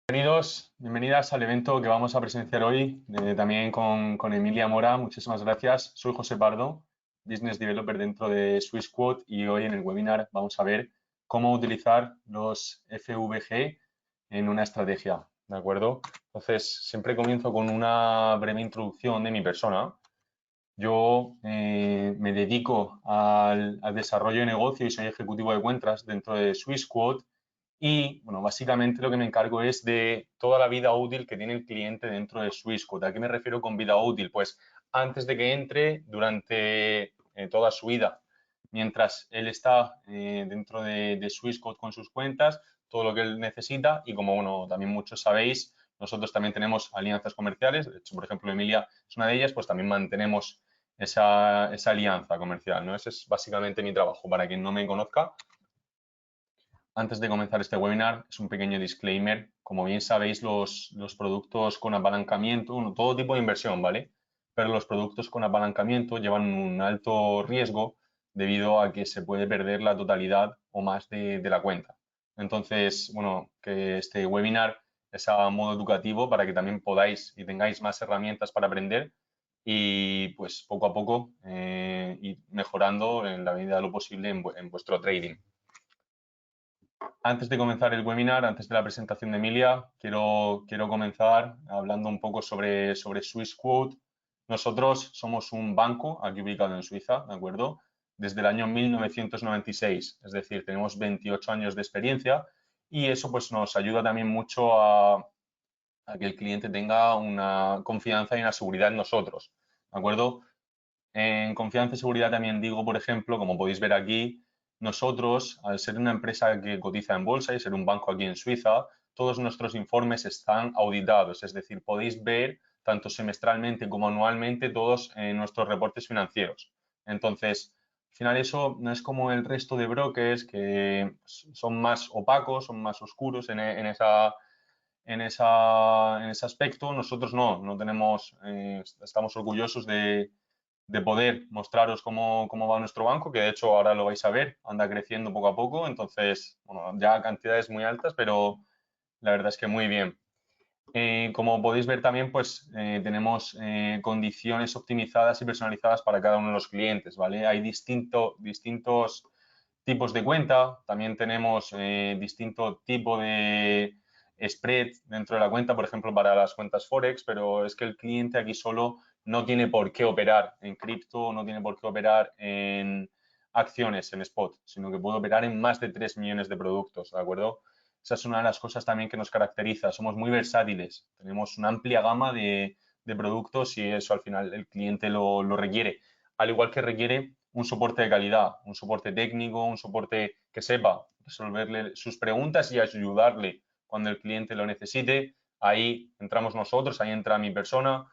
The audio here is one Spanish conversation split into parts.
Bienvenidas al evento que vamos a presenciar hoy, también con Emilia Mora. Muchísimas gracias. Soy José Pardo, Business Developer dentro de SwissQuote y hoy en el webinar vamos a ver cómo utilizar los FVG en una estrategia, ¿de acuerdo? Entonces, siempre comienzo con una breve introducción de mi persona. Yo me dedico al desarrollo de negocio y soy ejecutivo de cuentas dentro de SwissQuote y, bueno, básicamente lo que me encargo es de toda la vida útil que tiene el cliente dentro de Swissquote. ¿A qué me refiero con vida útil? Pues antes de que entre, durante toda su vida, mientras él está dentro de Swissquote con sus cuentas, todo lo que él necesita y como, bueno, también muchos sabéis, nosotros también tenemos alianzas comerciales. De hecho, por ejemplo, Emilia es una de ellas, pues también mantenemos esa alianza comercial, ¿no? Ese es básicamente mi trabajo. Para quien no me conozca, antes de comenzar este webinar, es un pequeño disclaimer. Como bien sabéis, los productos con apalancamiento, todo tipo de inversión, ¿vale? Pero los productos con apalancamiento llevan un alto riesgo debido a que se puede perder la totalidad o más de la cuenta. Entonces, bueno, que este webinar es a modo educativo para que también podáis y tengáis más herramientas para aprender y pues poco a poco ir mejorando en la medida de lo posible en vuestro trading. Antes de comenzar el webinar, antes de la presentación de Emilia, quiero comenzar hablando un poco sobre SwissQuote. Nosotros somos un banco aquí ubicado en Suiza, ¿de acuerdo? Desde el año 1996, es decir, tenemos 28 años de experiencia y eso pues nos ayuda también mucho a que el cliente tenga una confianza y una seguridad en nosotros, ¿de acuerdo? En confianza y seguridad también digo, por ejemplo, como podéis ver aquí, nosotros, al ser una empresa que cotiza en bolsa y ser un banco aquí en Suiza, todos nuestros informes están auditados, es decir, podéis ver tanto semestralmente como anualmente todos nuestros reportes financieros. Entonces, al final eso no es como el resto de brokers que son más opacos, son más oscuros en ese aspecto. Nosotros no tenemos, estamos orgullosos de poder mostraros cómo va nuestro banco, que de hecho ahora lo vais a ver, anda creciendo poco a poco, entonces, bueno, ya cantidades muy altas, pero la verdad es que muy bien. Como podéis ver también, pues tenemos condiciones optimizadas y personalizadas para cada uno de los clientes, ¿vale? Hay distintos tipos de cuenta, también tenemos distinto tipo de spread dentro de la cuenta, por ejemplo, para las cuentas Forex, pero es que el cliente aquí solo no tiene por qué operar en cripto, no tiene por qué operar en acciones, en spot, sino que puede operar en más de 3 millones de productos, ¿de acuerdo? Esa es una de las cosas también que nos caracteriza. Somos muy versátiles, tenemos una amplia gama de productos y eso al final el cliente lo requiere. Al igual que requiere un soporte de calidad, un soporte técnico, un soporte que sepa resolverle sus preguntas y ayudarle cuando el cliente lo necesite. Ahí entramos nosotros, ahí entra mi persona,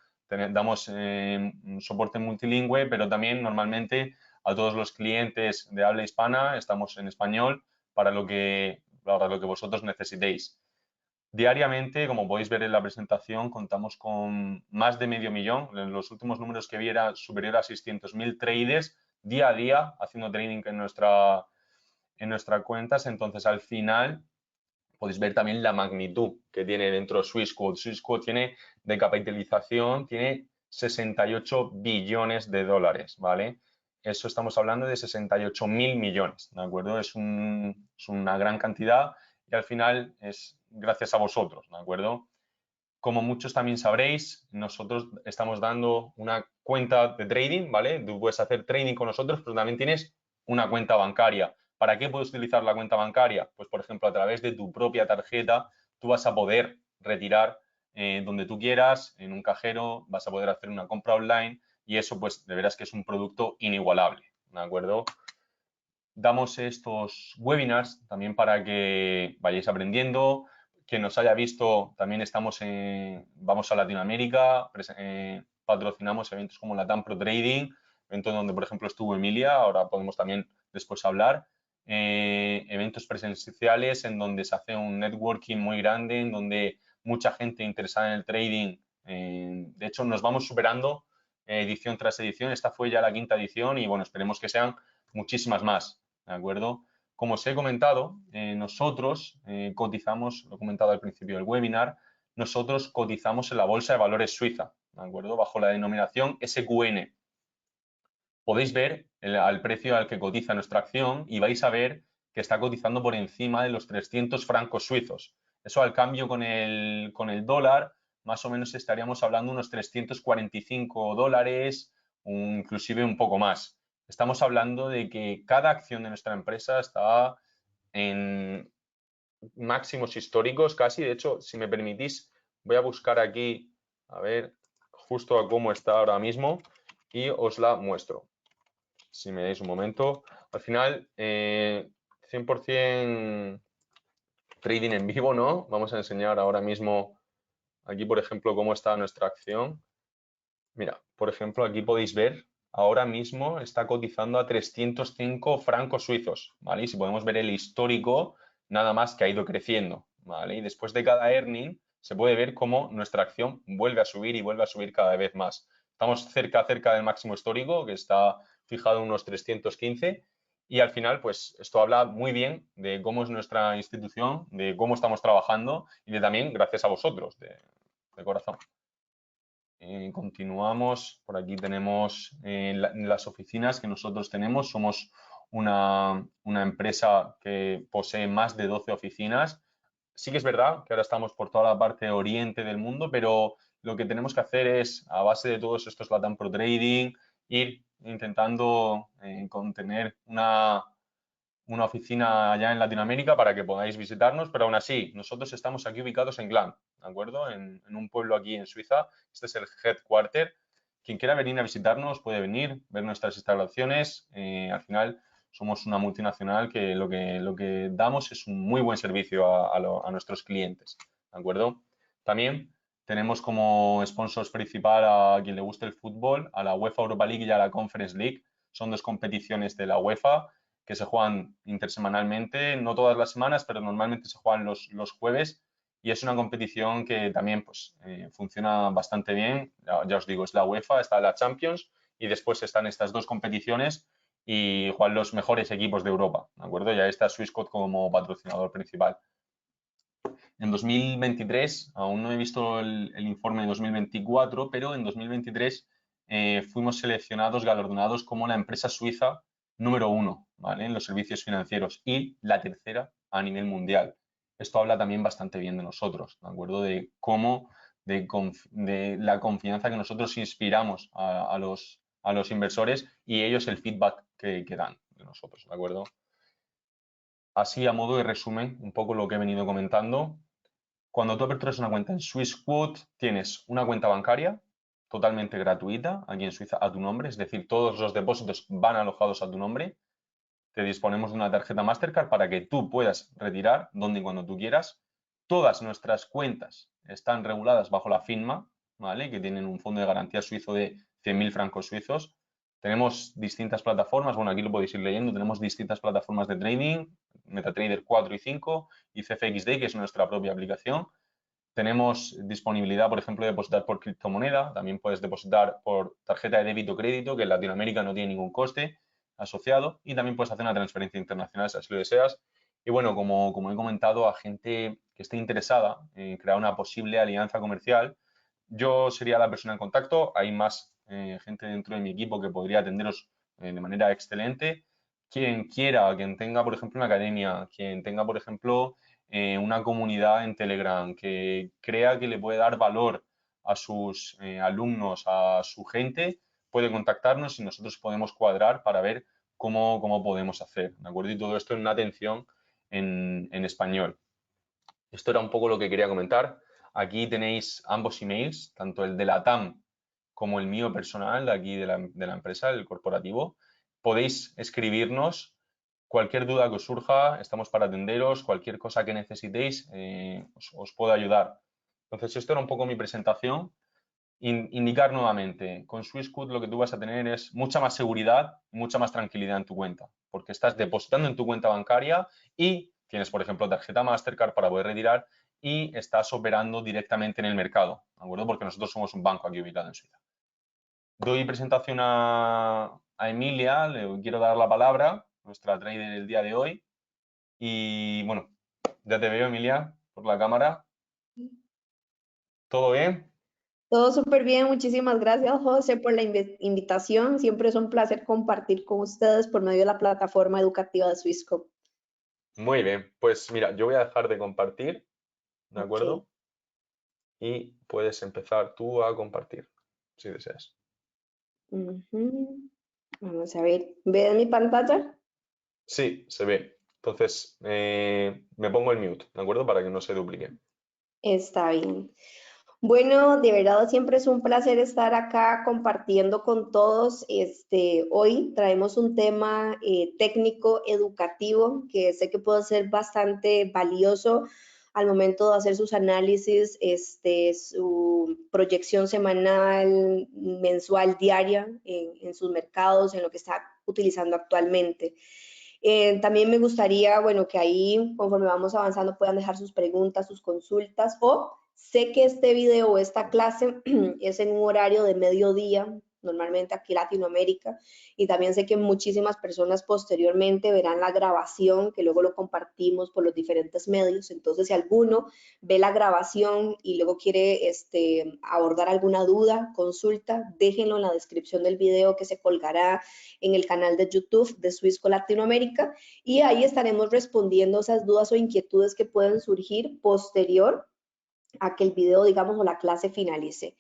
damos un soporte multilingüe, pero también normalmente a todos los clientes de habla hispana estamos en español para lo que vosotros necesitéis. Diariamente, como podéis ver en la presentación, contamos con más de medio millón. En los últimos números que vi era superior a 600.000 traders día a día haciendo trading en nuestras cuentas. Entonces, al final, podéis ver también la magnitud que tiene dentro de SwissQuote. SwissQuote tiene de capitalización, tiene 68 billones de dólares, ¿vale? Eso estamos hablando de 68.000 millones, ¿de acuerdo? Es una gran cantidad y al final es gracias a vosotros, ¿de acuerdo? Como muchos también sabréis, nosotros estamos dando una cuenta de trading, ¿vale? Tú puedes hacer trading con nosotros, pero también tienes una cuenta bancaria. ¿Para qué puedes utilizar la cuenta bancaria? Pues, por ejemplo, a través de tu propia tarjeta, tú vas a poder retirar donde tú quieras, en un cajero, vas a poder hacer una compra online y eso, pues, de veras que es un producto inigualable, ¿de acuerdo? Damos estos webinars también para que vayáis aprendiendo. Quien nos haya visto, también vamos a Latinoamérica, patrocinamos eventos como la TAM Pro Trading, evento donde, por ejemplo, estuvo Emilia, ahora podemos también después hablar. Eventos presenciales en donde se hace un networking muy grande, en donde mucha gente interesada en el trading. De hecho, nos vamos superando edición tras edición. Esta fue ya la 5ª edición y, bueno, esperemos que sean muchísimas más. ¿De acuerdo? como os he comentado, nosotros cotizamos, lo he comentado al principio del webinar, nosotros cotizamos en la Bolsa de Valores Suiza, ¿de acuerdo? Bajo la denominación SQN. Podéis ver al precio al que cotiza nuestra acción y vais a ver que está cotizando por encima de los 300 francos suizos. Eso al cambio con el dólar, más o menos estaríamos hablando de unos 345 dólares, inclusive un poco más. Estamos hablando de que cada acción de nuestra empresa está en máximos históricos casi. De hecho, si me permitís, voy a buscar aquí, a ver, justo a cómo está ahora mismo y os la muestro. Si me dais un momento. Al final, 100% trading en vivo, ¿no? Vamos a enseñar ahora mismo aquí, por ejemplo, cómo está nuestra acción. Mira, por ejemplo, aquí podéis ver, ahora mismo está cotizando a 305 francos suizos, ¿vale? Y si podemos ver el histórico, nada más que ha ido creciendo, ¿vale? Y después de cada earning se puede ver cómo nuestra acción vuelve a subir y vuelve a subir cada vez más. Estamos cerca del máximo histórico, que está fijado en unos 315, y al final, pues esto habla muy bien de cómo es nuestra institución, de cómo estamos trabajando y de también gracias a vosotros, de corazón. Continuamos, por aquí tenemos las oficinas que nosotros tenemos. Somos una empresa que posee más de 12 oficinas. Sí que es verdad que ahora estamos por toda la parte oriente del mundo, pero lo que tenemos que hacer es, a base de todos estos LATAM Pro Trading, ir intentando tener una oficina allá en Latinoamérica para que podáis visitarnos, pero aún así, nosotros estamos aquí ubicados en Gland, ¿de acuerdo? En un pueblo aquí en Suiza. Este es el headquarter. Quien quiera venir a visitarnos puede venir, ver nuestras instalaciones. Al final, somos una multinacional que lo que damos es un muy buen servicio a nuestros clientes, ¿de acuerdo? También tenemos como sponsors principal a quien le guste el fútbol, a la UEFA Europa League y a la Conference League. Son dos competiciones de la UEFA que se juegan intersemanalmente, no todas las semanas, pero normalmente se juegan los jueves, y es una competición que también pues, funciona bastante bien. Ya os digo, es la UEFA, está la Champions y después están estas dos competiciones y juegan los mejores equipos de Europa, ¿de acuerdo? Ya está Swissquote como patrocinador principal. En 2023, aún no he visto el informe de 2024, pero en 2023 fuimos seleccionados, galardonados como la empresa suiza número 1, ¿vale? En los servicios financieros y la tercera a nivel mundial. Esto habla también bastante bien de nosotros, ¿de acuerdo? De cómo, de la confianza que nosotros inspiramos a los inversores y ellos el feedback que dan de nosotros, ¿de acuerdo? Así, a modo de resumen, un poco lo que he venido comentando. Cuando tú aperturas una cuenta en Swissquote, tienes una cuenta bancaria totalmente gratuita aquí en Suiza a tu nombre, es decir, todos los depósitos van alojados a tu nombre. Te disponemos de una tarjeta Mastercard para que tú puedas retirar donde y cuando tú quieras. Todas nuestras cuentas están reguladas bajo la FINMA, ¿vale? Que tienen un fondo de garantía suizo de 100.000 francos suizos. Tenemos distintas plataformas, bueno, aquí lo podéis ir leyendo, tenemos distintas plataformas de trading, MetaTrader 4 y 5 y CFXD, que es nuestra propia aplicación. Tenemos disponibilidad, por ejemplo, de depositar por criptomoneda. También puedes depositar por tarjeta de débito o crédito, que en Latinoamérica no tiene ningún coste asociado. Y también puedes hacer una transferencia internacional si así lo deseas. Y bueno, como he comentado, a gente que esté interesada en crear una posible alianza comercial, yo sería la persona en contacto. Hay más gente dentro de mi equipo que podría atenderos de manera excelente. Quien quiera, quien tenga, por ejemplo, una academia, quien tenga, por ejemplo, una comunidad en Telegram, que crea que le puede dar valor a sus alumnos, a su gente, puede contactarnos y nosotros podemos cuadrar para ver cómo podemos hacer, ¿de acuerdo? Y todo esto en una atención en español. Esto era un poco lo que quería comentar. Aquí tenéis ambos emails, tanto el de la TAM como el mío personal, de aquí de la empresa, el corporativo. Podéis escribirnos cualquier duda que os surja, estamos para atenderos, cualquier cosa que necesitéis, os puedo ayudar. Entonces, esto era un poco mi presentación. Indicar nuevamente, con Swissquote lo que tú vas a tener es mucha más seguridad, mucha más tranquilidad en tu cuenta, porque estás depositando en tu cuenta bancaria y tienes, por ejemplo, tarjeta Mastercard para poder retirar y estás operando directamente en el mercado, ¿de acuerdo? Porque nosotros somos un banco aquí ubicado en Suiza. Doy presentación a Emilia, le quiero dar la palabra, nuestra trader del día de hoy. Y bueno, ya te veo, Emilia, por la cámara. ¿Todo bien? Todo súper bien, muchísimas gracias, José, por la invitación. Siempre es un placer compartir con ustedes por medio de la plataforma educativa de Swisscom. Muy bien. Pues mira, yo voy a dejar de compartir, ¿de Ok. acuerdo? Y puedes empezar tú a compartir, si deseas. Ujú. Vamos a ver, ¿ven mi pantalla? Sí, se ve. Entonces, me pongo el mute, ¿de acuerdo? Para que no se duplique. Está bien. Bueno, de verdad siempre es un placer estar acá compartiendo con todos. Hoy traemos un tema técnico, educativo, que sé que puede ser bastante valioso al momento de hacer sus análisis, su proyección semanal, mensual, diaria en sus mercados, en lo que está utilizando actualmente. También me gustaría, bueno, que ahí, conforme vamos avanzando, puedan dejar sus preguntas, sus consultas, o sé que este video o esta clase es en un horario de mediodía, normalmente aquí en Latinoamérica, y también sé que muchísimas personas posteriormente verán la grabación, que luego lo compartimos por los diferentes medios. Entonces, si alguno ve la grabación y luego quiere abordar alguna duda, consulta, déjenlo en la descripción del video que se colgará en el canal de YouTube de Swissco Latinoamérica, y ahí estaremos respondiendo esas dudas o inquietudes que pueden surgir posterior a que el video, digamos, o la clase finalice.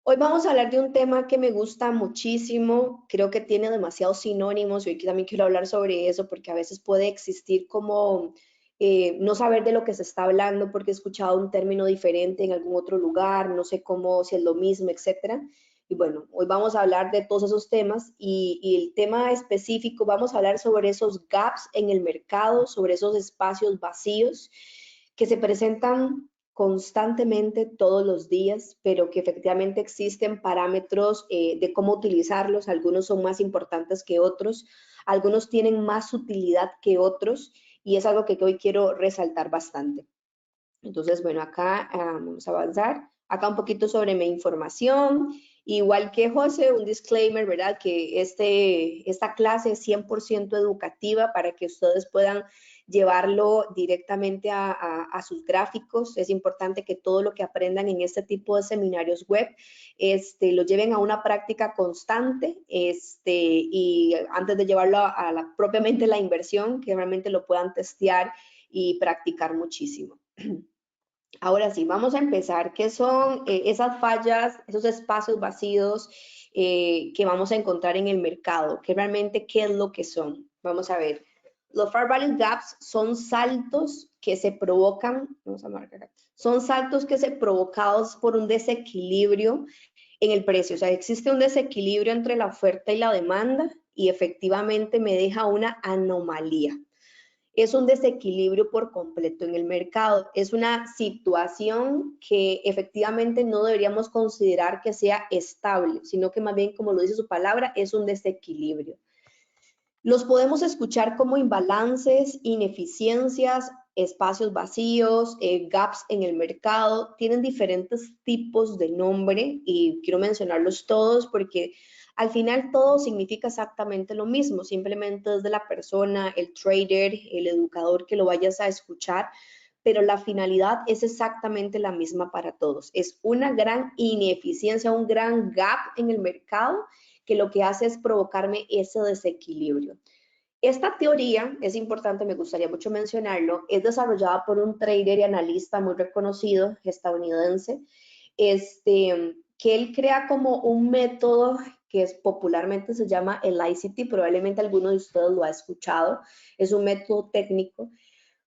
Hoy vamos a hablar de un tema que me gusta muchísimo, creo que tiene demasiados sinónimos y hoy también quiero hablar sobre eso porque a veces puede existir como no saber de lo que se está hablando porque he escuchado un término diferente en algún otro lugar, no sé cómo, si es lo mismo, etcétera. Y bueno, hoy vamos a hablar de todos esos temas y el tema específico, vamos a hablar sobre esos gaps en el mercado, sobre esos espacios vacíos que se presentan constantemente todos los días, pero que efectivamente existen parámetros de cómo utilizarlos. Algunos son más importantes que otros, algunos tienen más utilidad que otros y es algo que hoy quiero resaltar bastante. Entonces, bueno, acá vamos a avanzar. Acá un poquito sobre mi información. Igual que José, un disclaimer, ¿verdad? Que esta clase es 100% educativa para que ustedes puedan llevarlo directamente a sus gráficos. Es importante que todo lo que aprendan en este tipo de seminarios web lo lleven a una práctica constante y antes de llevarlo propiamente la inversión, que realmente lo puedan testear y practicar muchísimo. Ahora sí, vamos a empezar. ¿Qué son esas fallas, esos espacios vacíos que vamos a encontrar en el mercado? ¿Qué es lo que son? Vamos a ver. Los Fair Value Gaps son saltos que se provocan, vamos a marcar acá, son saltos que se provocados por un desequilibrio en el precio. O sea, existe un desequilibrio entre la oferta y la demanda y efectivamente me deja una anomalía. Es un desequilibrio por completo en el mercado. Es una situación que efectivamente no deberíamos considerar que sea estable, sino que más bien, como lo dice su palabra, es un desequilibrio. Los podemos escuchar como imbalances, ineficiencias, espacios vacíos, gaps en el mercado. Tienen diferentes tipos de nombre y quiero mencionarlos todos porque al final todo significa exactamente lo mismo, simplemente desde la persona, el trader, el educador que lo vayas a escuchar, pero la finalidad es exactamente la misma para todos. Es una gran ineficiencia, un gran gap en el mercado que lo que hace es provocarme ese desequilibrio. Esta teoría, es importante, me gustaría mucho mencionarlo, es desarrollada por un trader y analista muy reconocido estadounidense, que él crea como un método que es, popularmente se llama el ICT, probablemente alguno de ustedes lo ha escuchado, es un método técnico.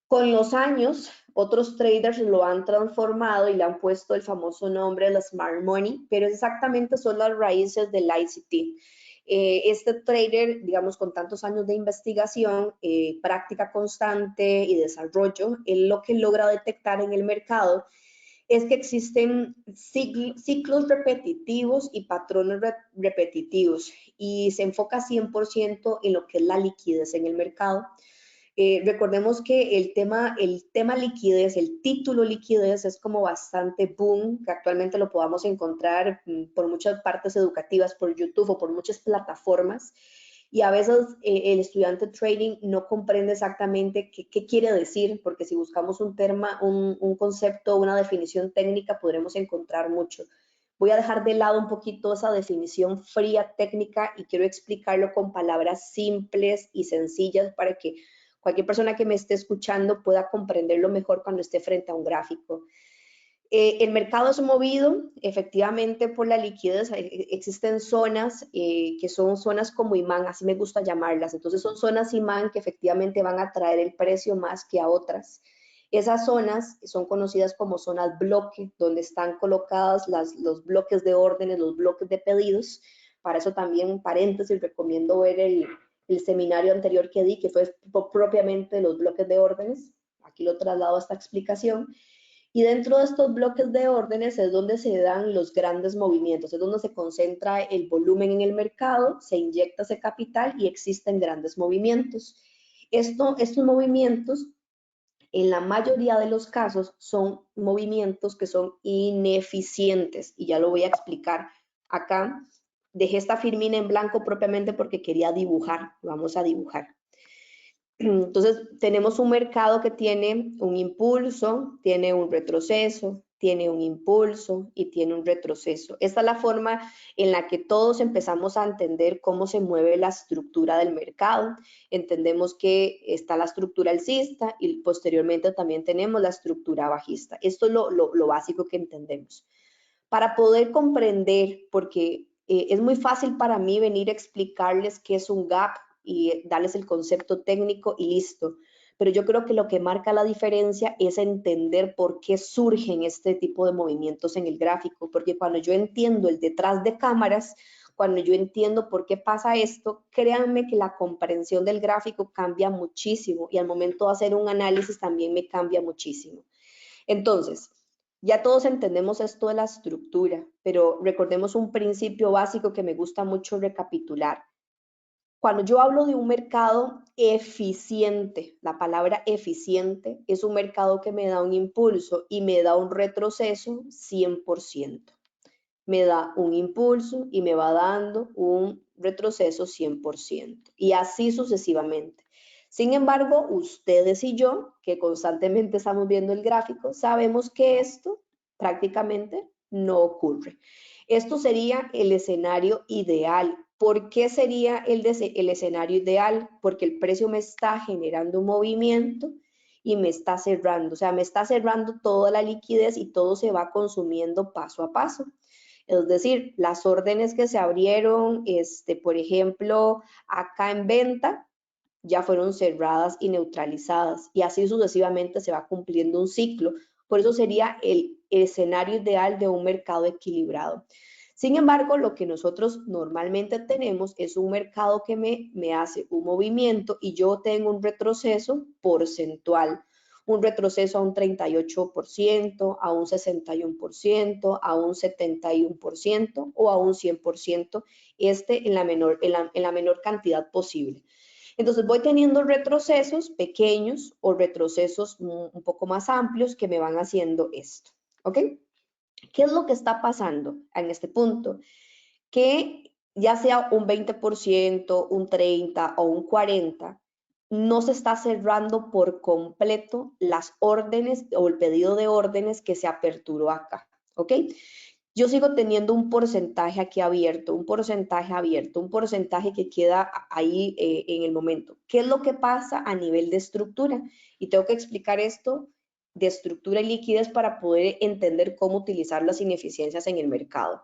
Con los años, otros traders lo han transformado y le han puesto el famoso nombre de Smart Money, pero exactamente son las raíces del ICT. Este trader, digamos, con tantos años de investigación, práctica constante y desarrollo, él lo que logra detectar en el mercado es que existen ciclos repetitivos y patrones repetitivos y se enfoca 100% en lo que es la liquidez en el mercado. Recordemos que el tema liquidez, el título liquidez es como bastante boom, que actualmente lo podamos encontrar por muchas partes educativas, por YouTube o por muchas plataformas. y a veces el estudiante de trading no comprende exactamente qué quiere decir, porque si buscamos un concepto, una definición técnica, podremos encontrar mucho. Voy a dejar de lado un poquito esa definición fría técnica y quiero explicarlo con palabras simples y sencillas para que cualquier persona que me esté escuchando pueda comprenderlo mejor cuando esté frente a un gráfico. El mercado es movido efectivamente por la liquidez. Existen zonas que son zonas como imán, así me gusta llamarlas. Entonces son zonas imán que efectivamente van a atraer el precio más que a otras. Esas zonas son conocidas como zonas bloque, donde están colocadas los bloques de órdenes, los bloques de pedidos. Para eso también, paréntesis, recomiendo ver el seminario anterior que di, que fue propiamente los bloques de órdenes. Aquí lo traslado a esta explicación. Y dentro de estos bloques de órdenes es donde se dan los grandes movimientos, es donde se concentra el volumen en el mercado, se inyecta ese capital y existen grandes movimientos. Estos movimientos, en la mayoría de los casos, son movimientos que son ineficientes y ya lo voy a explicar acá. Dejé esta firmina en blanco propiamente porque quería dibujar, vamos a dibujar. Entonces, tenemos un mercado que tiene un impulso, tiene un retroceso, tiene un impulso y tiene un retroceso. Esta es la forma en la que todos empezamos a entender cómo se mueve la estructura del mercado. Entendemos que está la estructura alcista y posteriormente también tenemos la estructura bajista. Esto es lo básico que entendemos. Para poder comprender, porque es muy fácil para mí venir a explicarles qué es un gap y darles el concepto técnico y listo. Pero yo creo que lo que marca la diferencia es entender por qué surgen este tipo de movimientos en el gráfico, porque cuando yo entiendo el detrás de cámaras, cuando yo entiendo por qué pasa esto, créanme que la comprensión del gráfico cambia muchísimo y al momento de hacer un análisis también me cambia muchísimo. Entonces, ya todos entendemos esto de la estructura, pero recordemos un principio básico que me gusta mucho recapitular. Cuando yo hablo de un mercado eficiente, la palabra eficiente es un mercado que me da un impulso y me da un retroceso 100%. Me da un impulso y me va dando un retroceso 100%. Y así sucesivamente. Sin embargo, ustedes y yo, que constantemente estamos viendo el gráfico, sabemos que esto prácticamente no ocurre. Esto sería el escenario ideal. ¿Por qué sería el escenario ideal? Porque el precio me está generando un movimiento y me está cerrando. O sea, me está cerrando toda la liquidez y todo se va consumiendo paso a paso. Es decir, las órdenes que se abrieron, por ejemplo, acá en venta, ya fueron cerradas y neutralizadas y así sucesivamente se va cumpliendo un ciclo. Por eso sería el escenario ideal de un mercado equilibrado. Sin embargo, lo que nosotros normalmente tenemos es un mercado que me hace un movimiento y yo tengo un retroceso porcentual. Un retroceso a un 38%, a un 61%, a un 71% o a un 100%, en la menor cantidad posible. Entonces voy teniendo retrocesos pequeños o retrocesos un poco más amplios que me van haciendo esto, ¿ok? ¿Qué es lo que está pasando en este punto? Que ya sea un 20%, un 30% o un 40%, no se está cerrando por completo las órdenes o el pedido de órdenes que se aperturó acá, ¿ok? Yo sigo teniendo un porcentaje aquí abierto, un porcentaje que queda ahí en el momento. ¿Qué es lo que pasa a nivel de estructura? Y tengo que explicar esto de estructura y liquidez para poder entender cómo utilizar las ineficiencias en el mercado.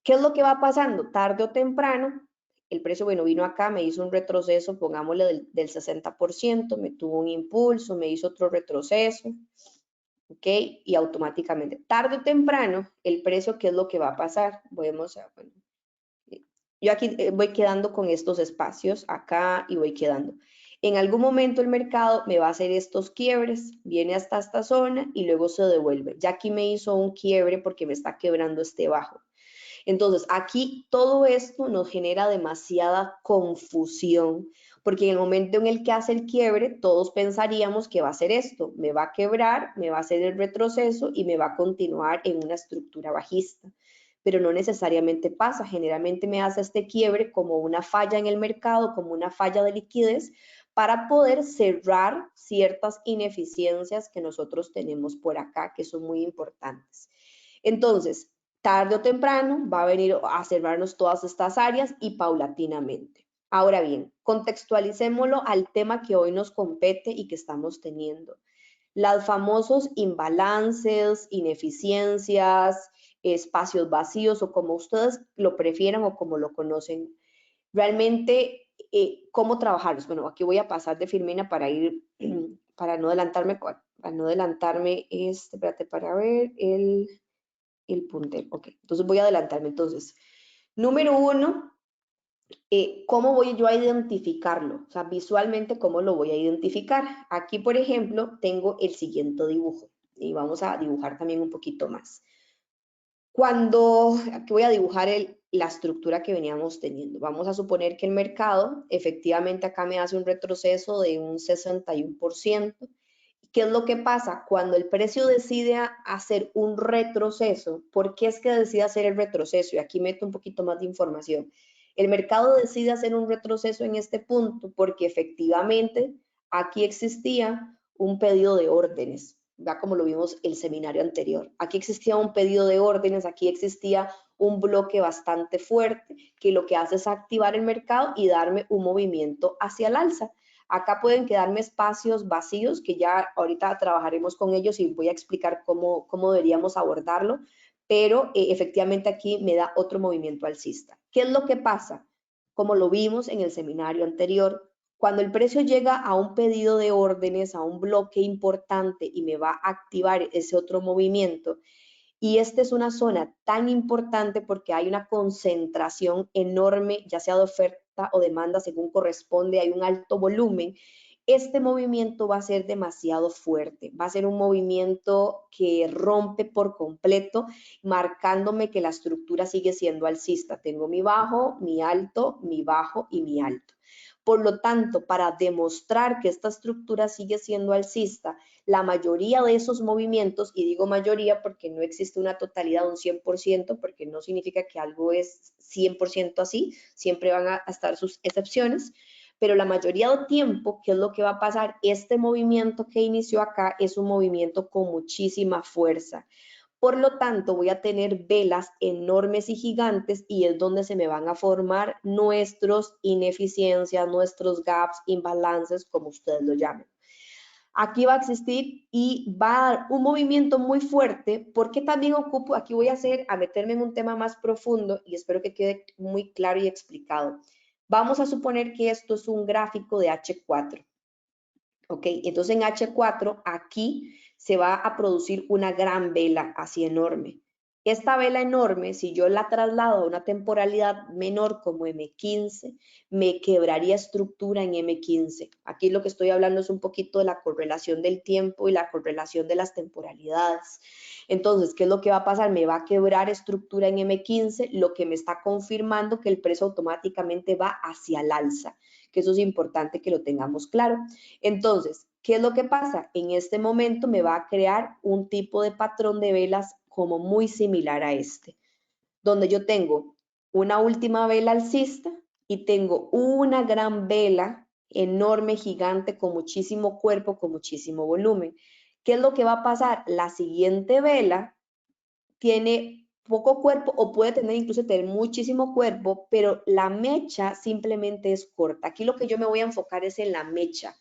¿Qué es lo que va pasando? Tarde o temprano, el precio, bueno, vino acá, me hizo un retroceso, pongámosle del 60%, me tuvo un impulso, me hizo otro retroceso, ¿ok? Y automáticamente, tarde o temprano, el precio, ¿qué es lo que va a pasar? Bueno, yo aquí voy quedando con estos espacios acá y voy quedando. En algún momento el mercado me va a hacer estos quiebres, viene hasta esta zona y luego se devuelve. Ya aquí me hizo un quiebre porque me está quebrando este bajo. Entonces, aquí todo esto nos genera demasiada confusión, porque en el momento en el que hace el quiebre, todos pensaríamos que va a hacer esto, me va a quebrar, me va a hacer el retroceso y me va a continuar en una estructura bajista. pero no necesariamente pasa. Generalmente me hace este quiebre como una falla en el mercado, como una falla de liquidez, para poder cerrar ciertas ineficiencias que nosotros tenemos por acá, que son muy importantes. Entonces, tarde o temprano va a venir a cerrarnos todas estas áreas y paulatinamente. Ahora bien, contextualicémoslo al tema que hoy nos compete y que estamos teniendo. Los famosos imbalances, ineficiencias, espacios vacíos o como ustedes lo prefieran o como lo conocen. Realmente, ¿cómo trabajarlos? Bueno, aquí voy a pasar de Firmina para ir, para no adelantarme, espérate, para ver el puntero. Ok, entonces voy a adelantarme. Entonces, número uno, ¿cómo voy yo a identificarlo? O sea, visualmente, ¿cómo lo voy a identificar? Aquí, por ejemplo, tengo el siguiente dibujo y vamos a dibujar también un poquito más. Aquí voy a dibujar la estructura que veníamos teniendo. Vamos a suponer que el mercado efectivamente acá me hace un retroceso de un 61%. ¿Qué es lo que pasa? Cuando el precio decide hacer un retroceso, ¿por qué es que decide hacer el retroceso? Y aquí meto un poquito más de información. El mercado decide hacer un retroceso en este punto porque efectivamente aquí existía un pedido de órdenes, ya como lo vimos el seminario anterior. Aquí existía un pedido de órdenes, aquí existía un bloque bastante fuerte que lo que hace es activar el mercado y darme un movimiento hacia el alza. Acá pueden quedarme espacios vacíos que ya ahorita trabajaremos con ellos y voy a explicar cómo deberíamos abordarlo, pero efectivamente aquí me da otro movimiento alcista. ¿Qué es lo que pasa? Como lo vimos en el seminario anterior, cuando el precio llega a un pedido de órdenes, a un bloque importante y me va a activar ese otro movimiento, y esta es una zona tan importante porque hay una concentración enorme, ya sea de oferta o demanda según corresponde, hay un alto volumen. Este movimiento va a ser demasiado fuerte, va a ser un movimiento que rompe por completo, marcándome que la estructura sigue siendo alcista. Tengo mi bajo, mi alto, mi bajo y mi alto. Por lo tanto, para demostrar que esta estructura sigue siendo alcista, la mayoría de esos movimientos, y digo mayoría porque no existe una totalidad, un 100%, porque no significa que algo es 100% así, siempre van a estar sus excepciones, pero la mayoría del tiempo, ¿qué es lo que va a pasar? Este movimiento que inició acá es un movimiento con muchísima fuerza. Por lo tanto, voy a tener velas enormes y gigantes y es donde se me van a formar nuestros ineficiencias, nuestros gaps, imbalances, como ustedes lo llamen. Aquí va a existir y va a dar un movimiento muy fuerte porque también ocupo, aquí voy a meterme en un tema más profundo y espero que quede muy claro y explicado. Vamos a suponer que esto es un gráfico de H4. ¿Ok? Entonces en H4 aquí se va a producir una gran vela así enorme. Esta vela enorme, si yo la traslado a una temporalidad menor como M15, me quebraría estructura en M15. Aquí lo que estoy hablando es un poquito de la correlación del tiempo y la correlación de las temporalidades. Entonces, ¿qué es lo que va a pasar? Me va a quebrar estructura en M15, lo que me está confirmando que el precio automáticamente va hacia el alza, que eso es importante que lo tengamos claro. Entonces, ¿qué es lo que pasa? En este momento me va a crear un tipo de patrón de velas como muy similar a este, donde yo tengo una última vela alcista y tengo una gran vela enorme, gigante, con muchísimo cuerpo, con muchísimo volumen. ¿Qué es lo que va a pasar? La siguiente vela tiene poco cuerpo o puede tener incluso tener muchísimo cuerpo, pero la mecha simplemente es corta. Aquí lo que yo me voy a enfocar es en la mecha.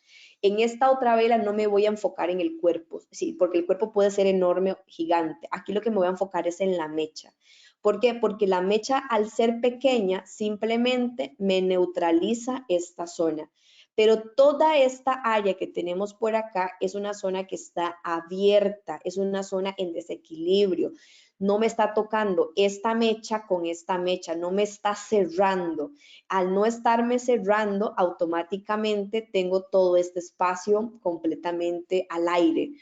En esta otra vela no me voy a enfocar en el cuerpo, sí, porque el cuerpo puede ser enorme o gigante. Aquí lo que me voy a enfocar es en la mecha. ¿Por qué? Porque la mecha, al ser pequeña, simplemente me neutraliza esta zona. Pero toda esta área que tenemos por acá es una zona que está abierta, es una zona en desequilibrio. No me está tocando esta mecha con esta mecha, no me está cerrando. Al no estarme cerrando, automáticamente tengo todo este espacio completamente al aire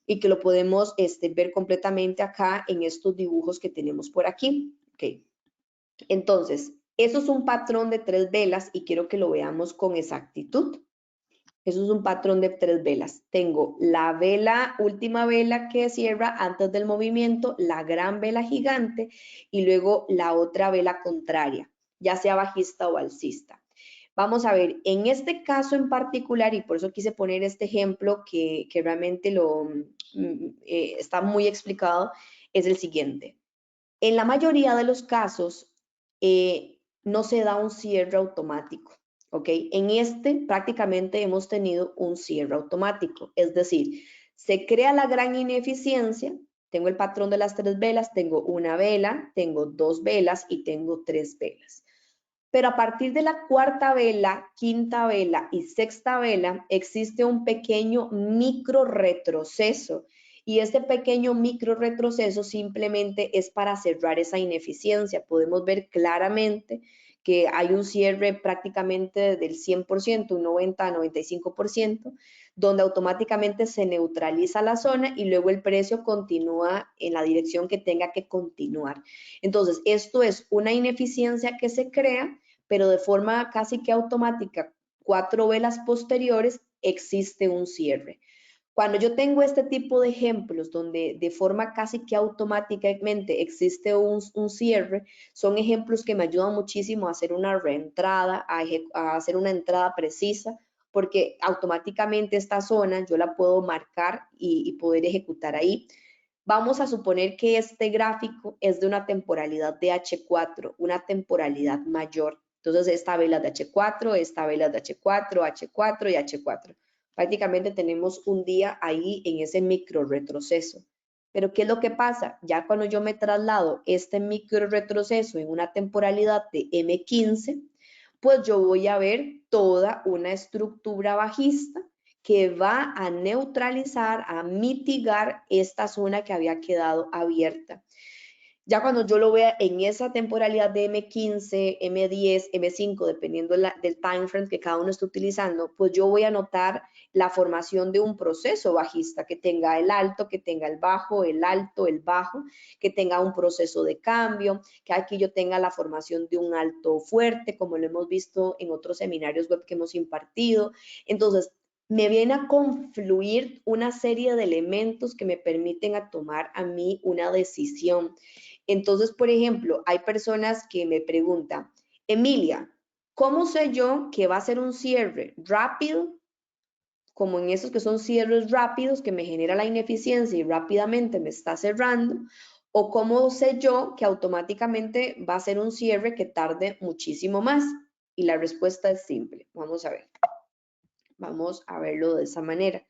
y que lo podemos ver completamente acá en estos dibujos que tenemos por aquí. Okay. Entonces, eso es un patrón de 3 velas y quiero que lo veamos con exactitud. Eso es un patrón de 3 velas. Tengo la vela, última vela que cierra antes del movimiento, la gran vela gigante y luego la otra vela contraria, ya sea bajista o alcista. Vamos a ver, en este caso en particular, y por eso quise poner este ejemplo que realmente está muy explicado, es el siguiente. En la mayoría de los casos, no se da un cierre automático. ¿Ok? En este prácticamente hemos tenido un cierre automático, es decir, se crea la gran ineficiencia, tengo el patrón de las 3 velas, tengo una vela, tengo 2 velas y tengo 3 velas. Pero a partir de la 4ª vela, 5ª vela y 6ª vela, existe un pequeño micro retroceso. Y este pequeño micro retroceso simplemente es para cerrar esa ineficiencia. Podemos ver claramente que hay un cierre prácticamente del 100%, un 90 a 95%, donde automáticamente se neutraliza la zona y luego el precio continúa en la dirección que tenga que continuar. Entonces, esto es una ineficiencia que se crea, pero de forma casi que automática, 4 velas posteriores existe un cierre. Cuando yo tengo este tipo de ejemplos donde de forma casi que automáticamente existe un cierre, son ejemplos que me ayudan muchísimo a hacer una reentrada, a hacer una entrada precisa, porque automáticamente esta zona yo la puedo marcar y poder ejecutar ahí. Vamos a suponer que este gráfico es de una temporalidad de H4, una temporalidad mayor. Entonces, esta vela es de H4, esta vela es de H4, H4 y H4. Prácticamente tenemos un día ahí en ese micro retroceso. Pero ¿qué es lo que pasa? Ya cuando yo me traslado este micro retroceso en una temporalidad de M15, pues yo voy a ver toda una estructura bajista que va a neutralizar, a mitigar esta zona que había quedado abierta. Ya cuando yo lo vea en esa temporalidad de M15, M10, M5, dependiendo del time frame que cada uno esté utilizando, pues yo voy a notar la formación de un proceso bajista que tenga el alto, que tenga el bajo, el alto, el bajo, que tenga un proceso de cambio, que aquí yo tenga la formación de un alto fuerte, como lo hemos visto en otros seminarios web que hemos impartido. Entonces, me viene a confluir una serie de elementos que me permiten a tomar a mí una decisión. Entonces, por ejemplo, hay personas que me preguntan, Emilia, ¿cómo sé yo que va a ser un cierre rápido? Como en esos que son cierres rápidos que me genera la ineficiencia y rápidamente me está cerrando. ¿O cómo sé yo que automáticamente va a ser un cierre que tarde muchísimo más? Y la respuesta es simple. Vamos a ver. Vamos a verlo de esa manera.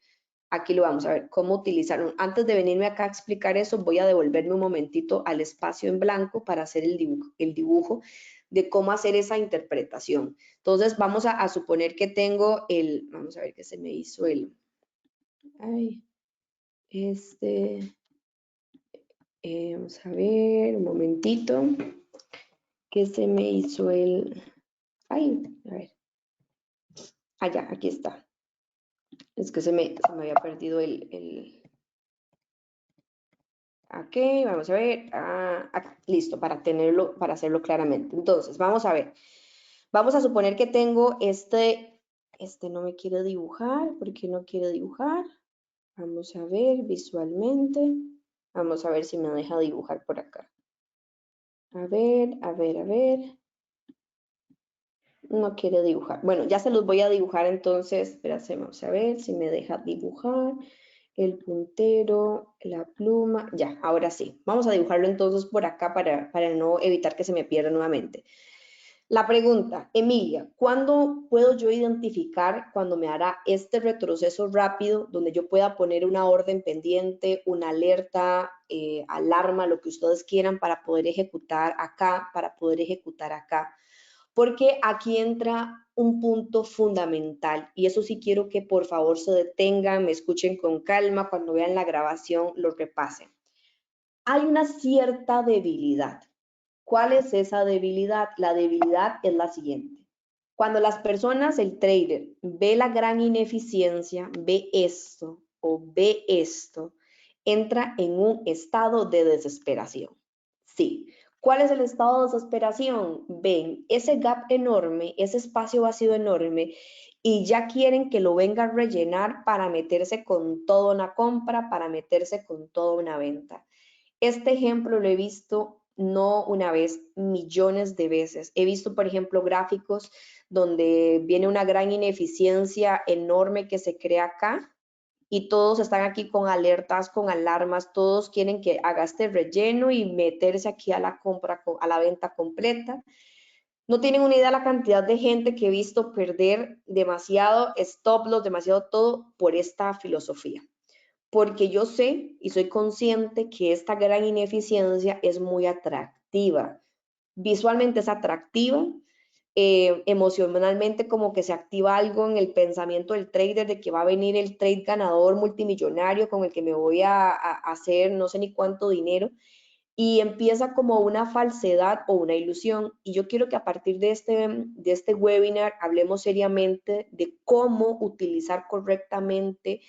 Aquí lo vamos a ver, cómo utilizarlo. Antes de venirme acá a explicar eso, voy a devolverme un momentito al espacio en blanco para hacer el dibujo de cómo hacer esa interpretación. Entonces, vamos a suponer que tengo vamos a ver qué se me hizo vamos a ver, un momentito, que se me hizo a ver, ya, aquí está. Es que se me había perdido Ok, vamos a ver. Acá, listo, para tenerlo, para hacerlo claramente. Entonces, vamos a ver. Vamos a suponer que tengo este no me quiere dibujar. ¿Por qué no quiere dibujar? Vamos a ver visualmente. Vamos a ver si me deja dibujar por acá. A ver, a ver, a ver. No quiere dibujar. Bueno, ya se los voy a dibujar entonces. Espérate, vamos a ver si me deja dibujar. El puntero, la pluma, ya, ahora sí. Vamos a dibujarlo entonces por acá para no evitar que se me pierda nuevamente. La pregunta, Emilia, ¿cuándo puedo yo identificar cuando me hará este retroceso rápido donde yo pueda poner una orden pendiente, una alerta, alarma, lo que ustedes quieran para poder ejecutar acá, para poder ejecutar acá? Porque aquí entra un punto fundamental y eso sí quiero que por favor se detengan, me escuchen con calma, cuando vean la grabación lo repasen. Hay una cierta debilidad. ¿Cuál es esa debilidad? La debilidad es la siguiente. Cuando las personas, el trader, ve la gran ineficiencia, ve esto o ve esto, entra en un estado de desesperación. Sí. ¿Cuál es el estado de desesperación? Ven ese gap enorme, ese espacio vacío enorme y ya quieren que lo venga a rellenar para meterse con toda una compra, para meterse con toda una venta. Este ejemplo lo he visto no una vez, millones de veces. He visto, por ejemplo, gráficos donde viene una gran ineficiencia enorme que se crea acá y todos están aquí con alertas, con alarmas, todos quieren que haga este relleno y meterse aquí a la compra, a la venta completa. No tienen una idea de la cantidad de gente que he visto perder demasiado stop loss, demasiado todo por esta filosofía. Porque yo sé y soy consciente que esta gran ineficiencia es muy atractiva. Visualmente es atractiva, emocionalmente como que se activa algo en el pensamiento del trader de que va a venir el trade ganador multimillonario con el que me voy a hacer no sé ni cuánto dinero y empieza como una falsedad o una ilusión. Y yo quiero que a partir de este webinar hablemos seriamente de cómo utilizar correctamente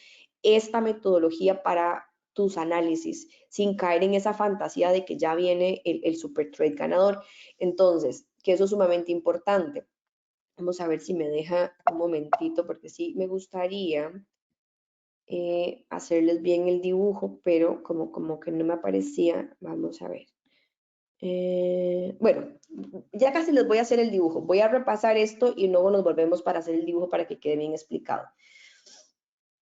esta metodología para tus análisis, sin caer en esa fantasía de que ya viene el super trade ganador. Entonces, que eso es sumamente importante. Vamos a ver si me deja un momentito, porque sí me gustaría hacerles bien el dibujo, pero como que no me aparecía. Vamos a ver. Bueno, ya casi les voy a hacer el dibujo. Voy a repasar esto y luego nos volvemos para hacer el dibujo para que quede bien explicado.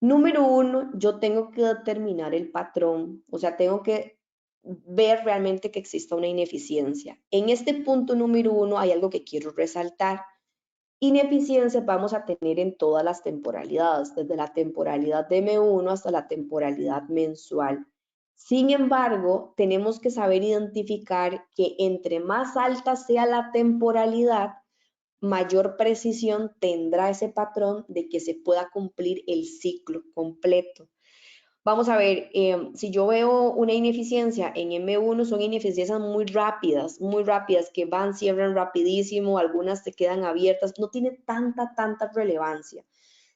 Número uno, yo tengo que determinar el patrón, o sea, tengo que ver realmente que exista una ineficiencia. En este punto número uno hay algo que quiero resaltar. Ineficiencias vamos a tener en todas las temporalidades, desde la temporalidad de M1 hasta la temporalidad mensual. Sin embargo, tenemos que saber identificar que entre más alta sea la temporalidad, mayor precisión tendrá ese patrón de que se pueda cumplir el ciclo completo. Vamos a ver, si yo veo una ineficiencia en M1, son ineficiencias muy rápidas, que van, cierran rapidísimo, algunas te quedan abiertas, no tiene tanta relevancia.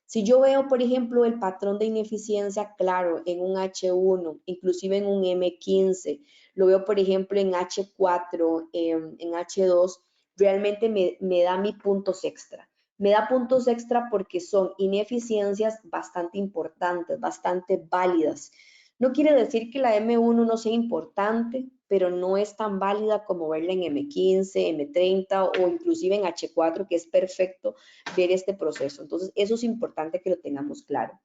Si yo veo, por ejemplo, el patrón de ineficiencia claro en un H1, inclusive en un M15, lo veo, por ejemplo, en H4, en H2, realmente me da mis puntos extra. Me da puntos extra porque son ineficiencias bastante importantes, bastante válidas. No quiere decir que la M1 no sea importante, pero no es tan válida como verla en M15, M30 o inclusive en H4, que es perfecto ver este proceso. Entonces, eso es importante que lo tengamos claro.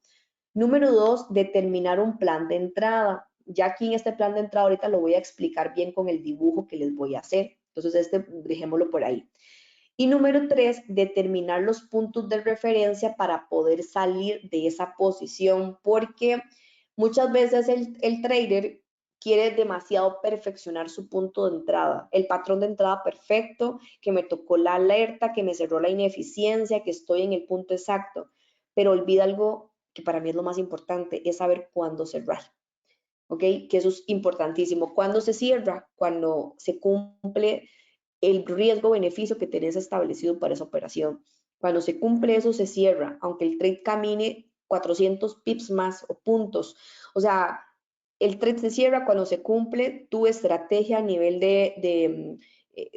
Número dos, determinar un plan de entrada. Ya aquí en este plan de entrada ahorita lo voy a explicar bien con el dibujo que les voy a hacer. Entonces, dejémoslo por ahí. Y número tres, determinar los puntos de referencia para poder salir de esa posición, porque muchas veces el trader quiere demasiado perfeccionar su punto de entrada, el patrón de entrada perfecto, que me tocó la alerta, que me cerró la ineficiencia, que estoy en el punto exacto, pero olvida algo que para mí es lo más importante, es saber cuándo cerrar. ¿Ok? Que eso es importantísimo. ¿Cuándo se cierra? Cuando se cumple el riesgo-beneficio que tenés establecido para esa operación. Cuando se cumple eso, se cierra, aunque el trade camine 400 pips más o puntos. O sea, el trade se cierra cuando se cumple tu estrategia a nivel de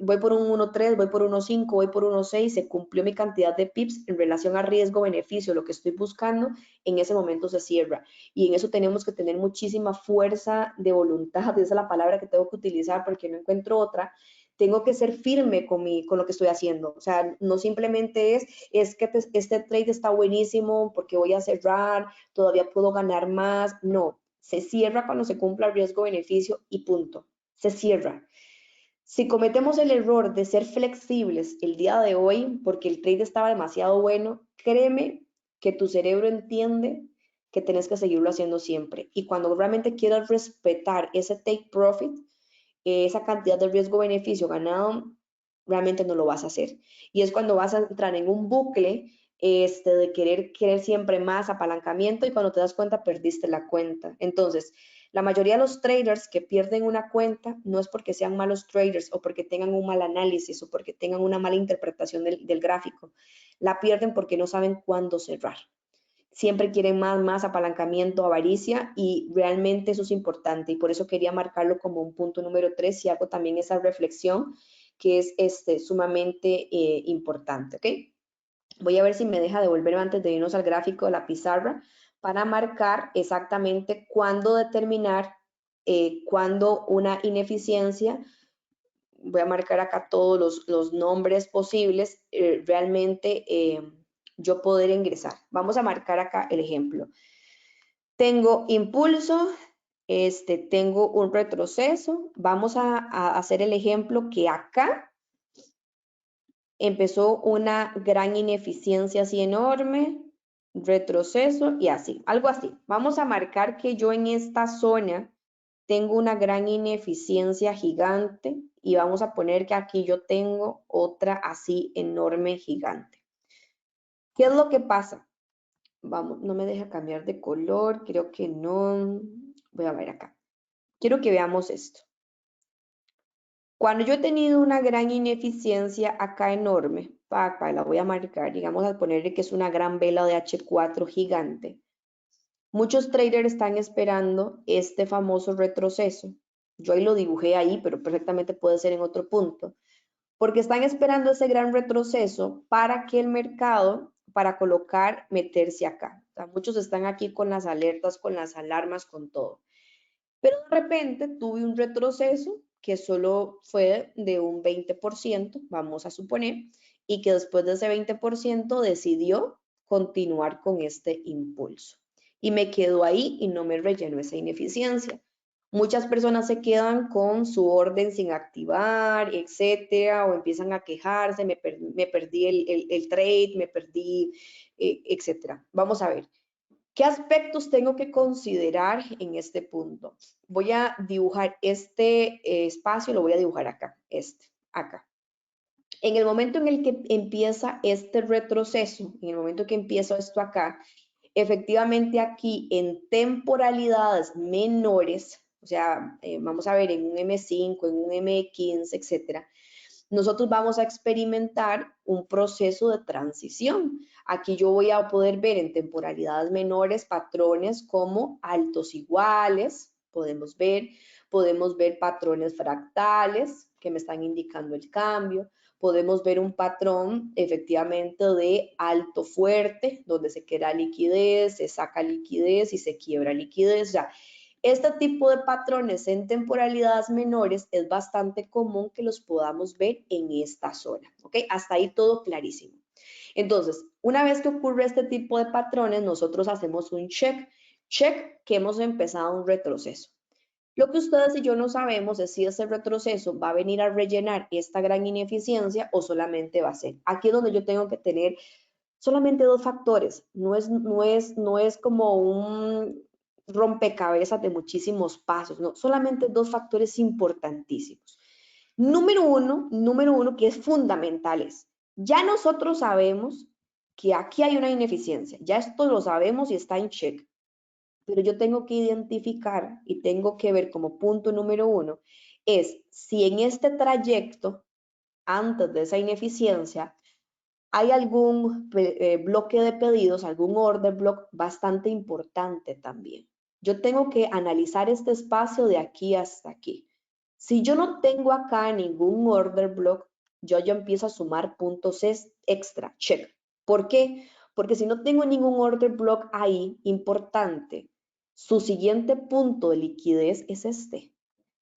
voy por un 1.3, voy por 1.5, voy por 1.6, se cumplió mi cantidad de pips en relación a riesgo-beneficio, lo que estoy buscando, en ese momento se cierra. Y en eso tenemos que tener muchísima fuerza de voluntad, esa es la palabra que tengo que utilizar porque no encuentro otra. Tengo que ser firme con lo que estoy haciendo. O sea, no simplemente es que este trade está buenísimo porque voy a cerrar, todavía puedo ganar más. No, se cierra cuando se cumpla el riesgo-beneficio y punto. Se cierra. Si cometemos el error de ser flexibles el día de hoy porque el trade estaba demasiado bueno, créeme que tu cerebro entiende que tenés que seguirlo haciendo siempre. Y cuando realmente quieras respetar ese take profit, esa cantidad de riesgo-beneficio ganado, realmente no lo vas a hacer. Y es cuando vas a entrar en un bucle de querer siempre más apalancamiento y cuando te das cuenta perdiste la cuenta. Entonces, la mayoría de los traders que pierden una cuenta no es porque sean malos traders o porque tengan un mal análisis o porque tengan una mala interpretación del gráfico. La pierden porque no saben cuándo cerrar. Siempre quieren más apalancamiento, avaricia y realmente eso es importante y por eso quería marcarlo como un punto número 3 y hago también esa reflexión que es sumamente importante, ¿ok? Voy a ver si me deja devolverme antes de irnos al gráfico de la pizarra para marcar exactamente cuándo determinar cuándo una ineficiencia. Voy a marcar acá todos los nombres posibles, realmente yo poder ingresar. Vamos a marcar acá el ejemplo. Tengo impulso, tengo un retroceso. Vamos a hacer el ejemplo que acá empezó una gran ineficiencia así enorme, retroceso y así, algo así. Vamos a marcar que yo en esta zona tengo una gran ineficiencia gigante y vamos a poner que aquí yo tengo otra así enorme, gigante. ¿Qué es lo que pasa? Vamos, no me deja cambiar de color, creo que no. Voy a ver acá. Quiero que veamos esto. Cuando yo he tenido una gran ineficiencia acá enorme, la voy a marcar, digamos al ponerle que es una gran vela de H4 gigante. Muchos traders están esperando este famoso retroceso. Yo ahí lo dibujé ahí, pero perfectamente puede ser en otro punto. Porque están esperando ese gran retroceso para que el mercado, para colocar, meterse acá. O sea, muchos están aquí con las alertas, con las alarmas, con todo. Pero de repente tuve un retroceso que solo fue de un 20%, vamos a suponer, y que después de ese 20% decidió continuar con este impulso. Y me quedo ahí y no me rellenó esa ineficiencia. Muchas personas se quedan con su orden sin activar, etcétera, o empiezan a quejarse, me perdí el trade, me perdí, etcétera. Vamos a ver. ¿Qué aspectos tengo que considerar en este punto? Voy a dibujar este espacio, lo voy a dibujar acá, acá. En el momento en el que empieza este retroceso, en el momento que empiezo esto acá, efectivamente aquí en temporalidades menores, o sea, vamos a ver en un M5, en un M15, etcétera, nosotros vamos a experimentar un proceso de transición. Aquí yo voy a poder ver en temporalidades menores patrones como altos iguales, podemos ver patrones fractales que me están indicando el cambio, podemos ver un patrón efectivamente de alto fuerte, donde se queda liquidez, se saca liquidez y se quiebra liquidez. O sea, este tipo de patrones en temporalidades menores es bastante común que los podamos ver en esta zona, ¿ok? Hasta ahí todo clarísimo. Entonces, una vez que ocurre este tipo de patrones, nosotros hacemos un check que hemos empezado un retroceso. Lo que ustedes y yo no sabemos es si ese retroceso va a venir a rellenar esta gran ineficiencia o solamente va a ser. Aquí es donde yo tengo que tener solamente dos factores. No es como un rompecabezas de muchísimos pasos, no, solamente dos factores importantísimos. Número uno que es fundamental es, ya nosotros sabemos que aquí hay una ineficiencia, ya esto lo sabemos y está en check, pero yo tengo que identificar y tengo que ver como punto número uno, es si en este trayecto, antes de esa ineficiencia, hay algún bloque de pedidos, algún order block bastante importante también. Yo tengo que analizar este espacio de aquí hasta aquí. Si yo no tengo acá ningún order block, yo ya empiezo a sumar puntos extra, check. ¿Por qué? Porque si no tengo ningún order block ahí importante, su siguiente punto de liquidez es este.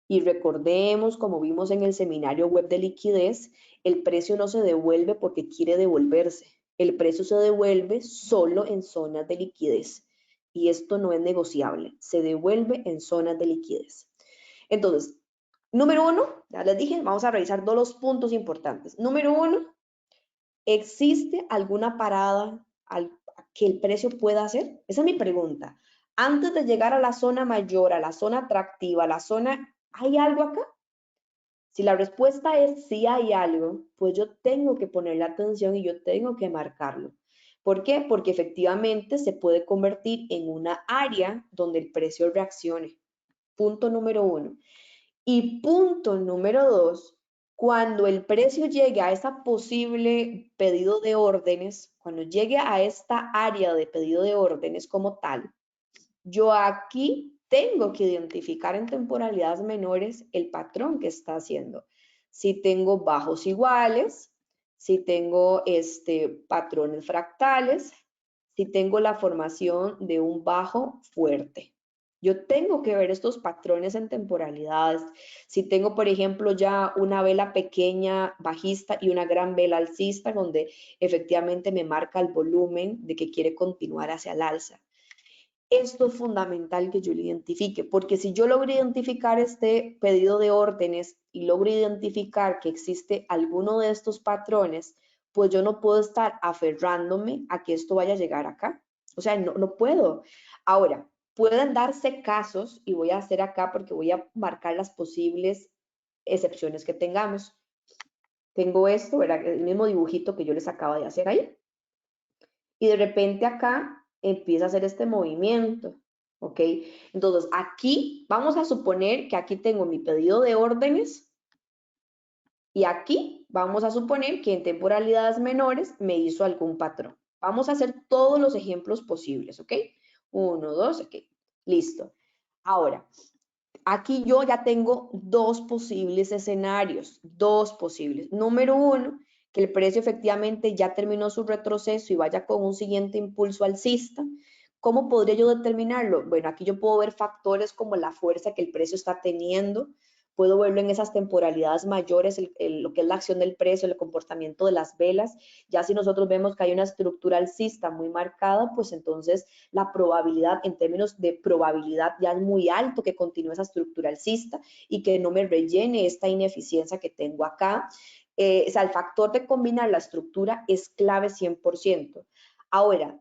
Y recordemos, como vimos en el seminario web de liquidez, el precio no se devuelve porque quiere devolverse. El precio se devuelve solo en zonas de liquidez. Y esto no es negociable. Se devuelve en zonas de liquidez. Entonces, número uno, ya les dije, vamos a revisar todos los puntos importantes. Número uno, ¿existe alguna parada que el precio pueda hacer? Esa es mi pregunta. Antes de llegar a la zona mayor, a la zona atractiva, a la zona, ¿hay algo acá? Si la respuesta es sí hay algo, pues yo tengo que ponerle atención y yo tengo que marcarlo. ¿Por qué? Porque efectivamente se puede convertir en una área donde el precio reaccione. Punto número uno. Y punto número dos, cuando el precio llegue a esa posible pedido de órdenes, cuando llegue a esta área de pedido de órdenes como tal, yo aquí tengo que identificar en temporalidades menores el patrón que está haciendo. Si tengo bajos iguales, si tengo patrones fractales, si tengo la formación de un bajo fuerte. Yo tengo que ver estos patrones en temporalidades. Si tengo, por ejemplo, ya una vela pequeña bajista y una gran vela alcista, donde efectivamente me marca el volumen de que quiere continuar hacia el alza. Esto es fundamental que yo lo identifique, porque si yo logro identificar este pedido de órdenes y logro identificar que existe alguno de estos patrones, pues yo no puedo estar aferrándome a que esto vaya a llegar acá. O sea, no puedo. Ahora, pueden darse casos, y voy a hacer acá porque voy a marcar las posibles excepciones que tengamos. Tengo esto, ¿verdad? El mismo dibujito que yo les acabo de hacer ahí. Y de repente acá empieza a hacer este movimiento, ¿ok? Entonces aquí vamos a suponer que aquí tengo mi pedido de órdenes y aquí vamos a suponer que en temporalidades menores me hizo algún patrón. Vamos a hacer todos los ejemplos posibles, ¿ok? 1, 2, ok, listo. Ahora, aquí yo ya tengo dos posibles escenarios, dos posibles. Número uno, que el precio efectivamente ya terminó su retroceso y vaya con un siguiente impulso alcista. ¿Cómo podría yo determinarlo? Bueno, aquí yo puedo ver factores como la fuerza que el precio está teniendo, puedo verlo en esas temporalidades mayores, lo que es la acción del precio, el comportamiento de las velas. Ya si nosotros vemos que hay una estructura alcista muy marcada, pues entonces la probabilidad, en términos de probabilidad, ya es muy alto que continúe esa estructura alcista y que no me rellene esta ineficiencia que tengo acá. O sea, el factor de combinar la estructura es clave 100%. Ahora,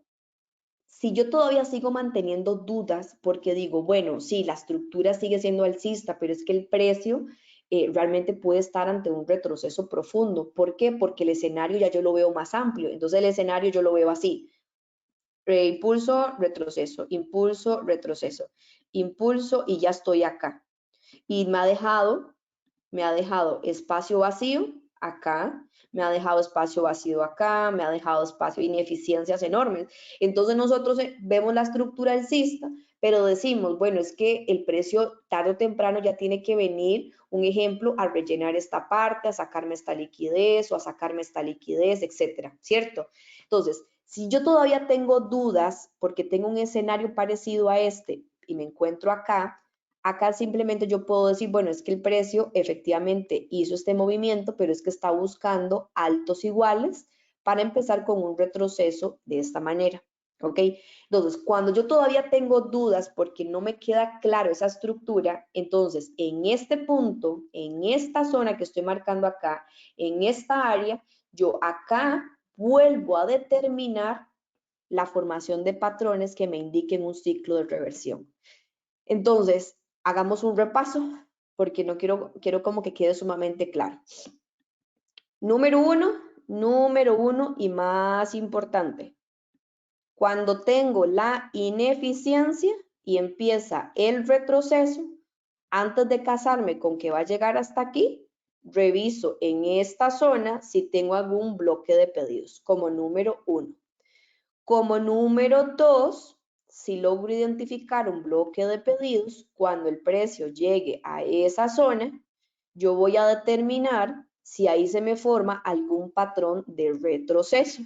si yo todavía sigo manteniendo dudas porque digo, bueno, sí, la estructura sigue siendo alcista, pero es que el precio realmente puede estar ante un retroceso profundo. ¿Por qué? Porque el escenario ya yo lo veo más amplio. Entonces el escenario yo lo veo así. Impulso, retroceso, impulso, retroceso, impulso y ya estoy acá. Y me ha dejado espacio vacío acá, me ha dejado espacio vacío acá, me ha dejado espacio, ineficiencias enormes. Entonces nosotros vemos la estructura alcista, pero decimos, bueno, es que el precio tarde o temprano ya tiene que venir, un ejemplo, a rellenar esta parte, a sacarme esta liquidez o a sacarme esta liquidez, etcétera, ¿cierto? Entonces, si yo todavía tengo dudas porque tengo un escenario parecido a este y me encuentro acá, acá simplemente yo puedo decir, bueno, es que el precio efectivamente hizo este movimiento, pero es que está buscando altos iguales para empezar con un retroceso de esta manera, ¿ok? Entonces, cuando yo todavía tengo dudas porque no me queda claro esa estructura, entonces en este punto, en esta zona que estoy marcando acá, en esta área, yo acá vuelvo a determinar la formación de patrones que me indiquen un ciclo de reversión. Entonces, hagamos un repaso porque no quiero como que quede sumamente claro. Número uno y más importante, cuando tengo la ineficiencia y empieza el retroceso, antes de casarme con que va a llegar hasta aquí, reviso en esta zona si tengo algún bloque de pedidos como número 1. Como número 2, si logro identificar un bloque de pedidos, cuando el precio llegue a esa zona, yo voy a determinar si ahí se me forma algún patrón de retroceso.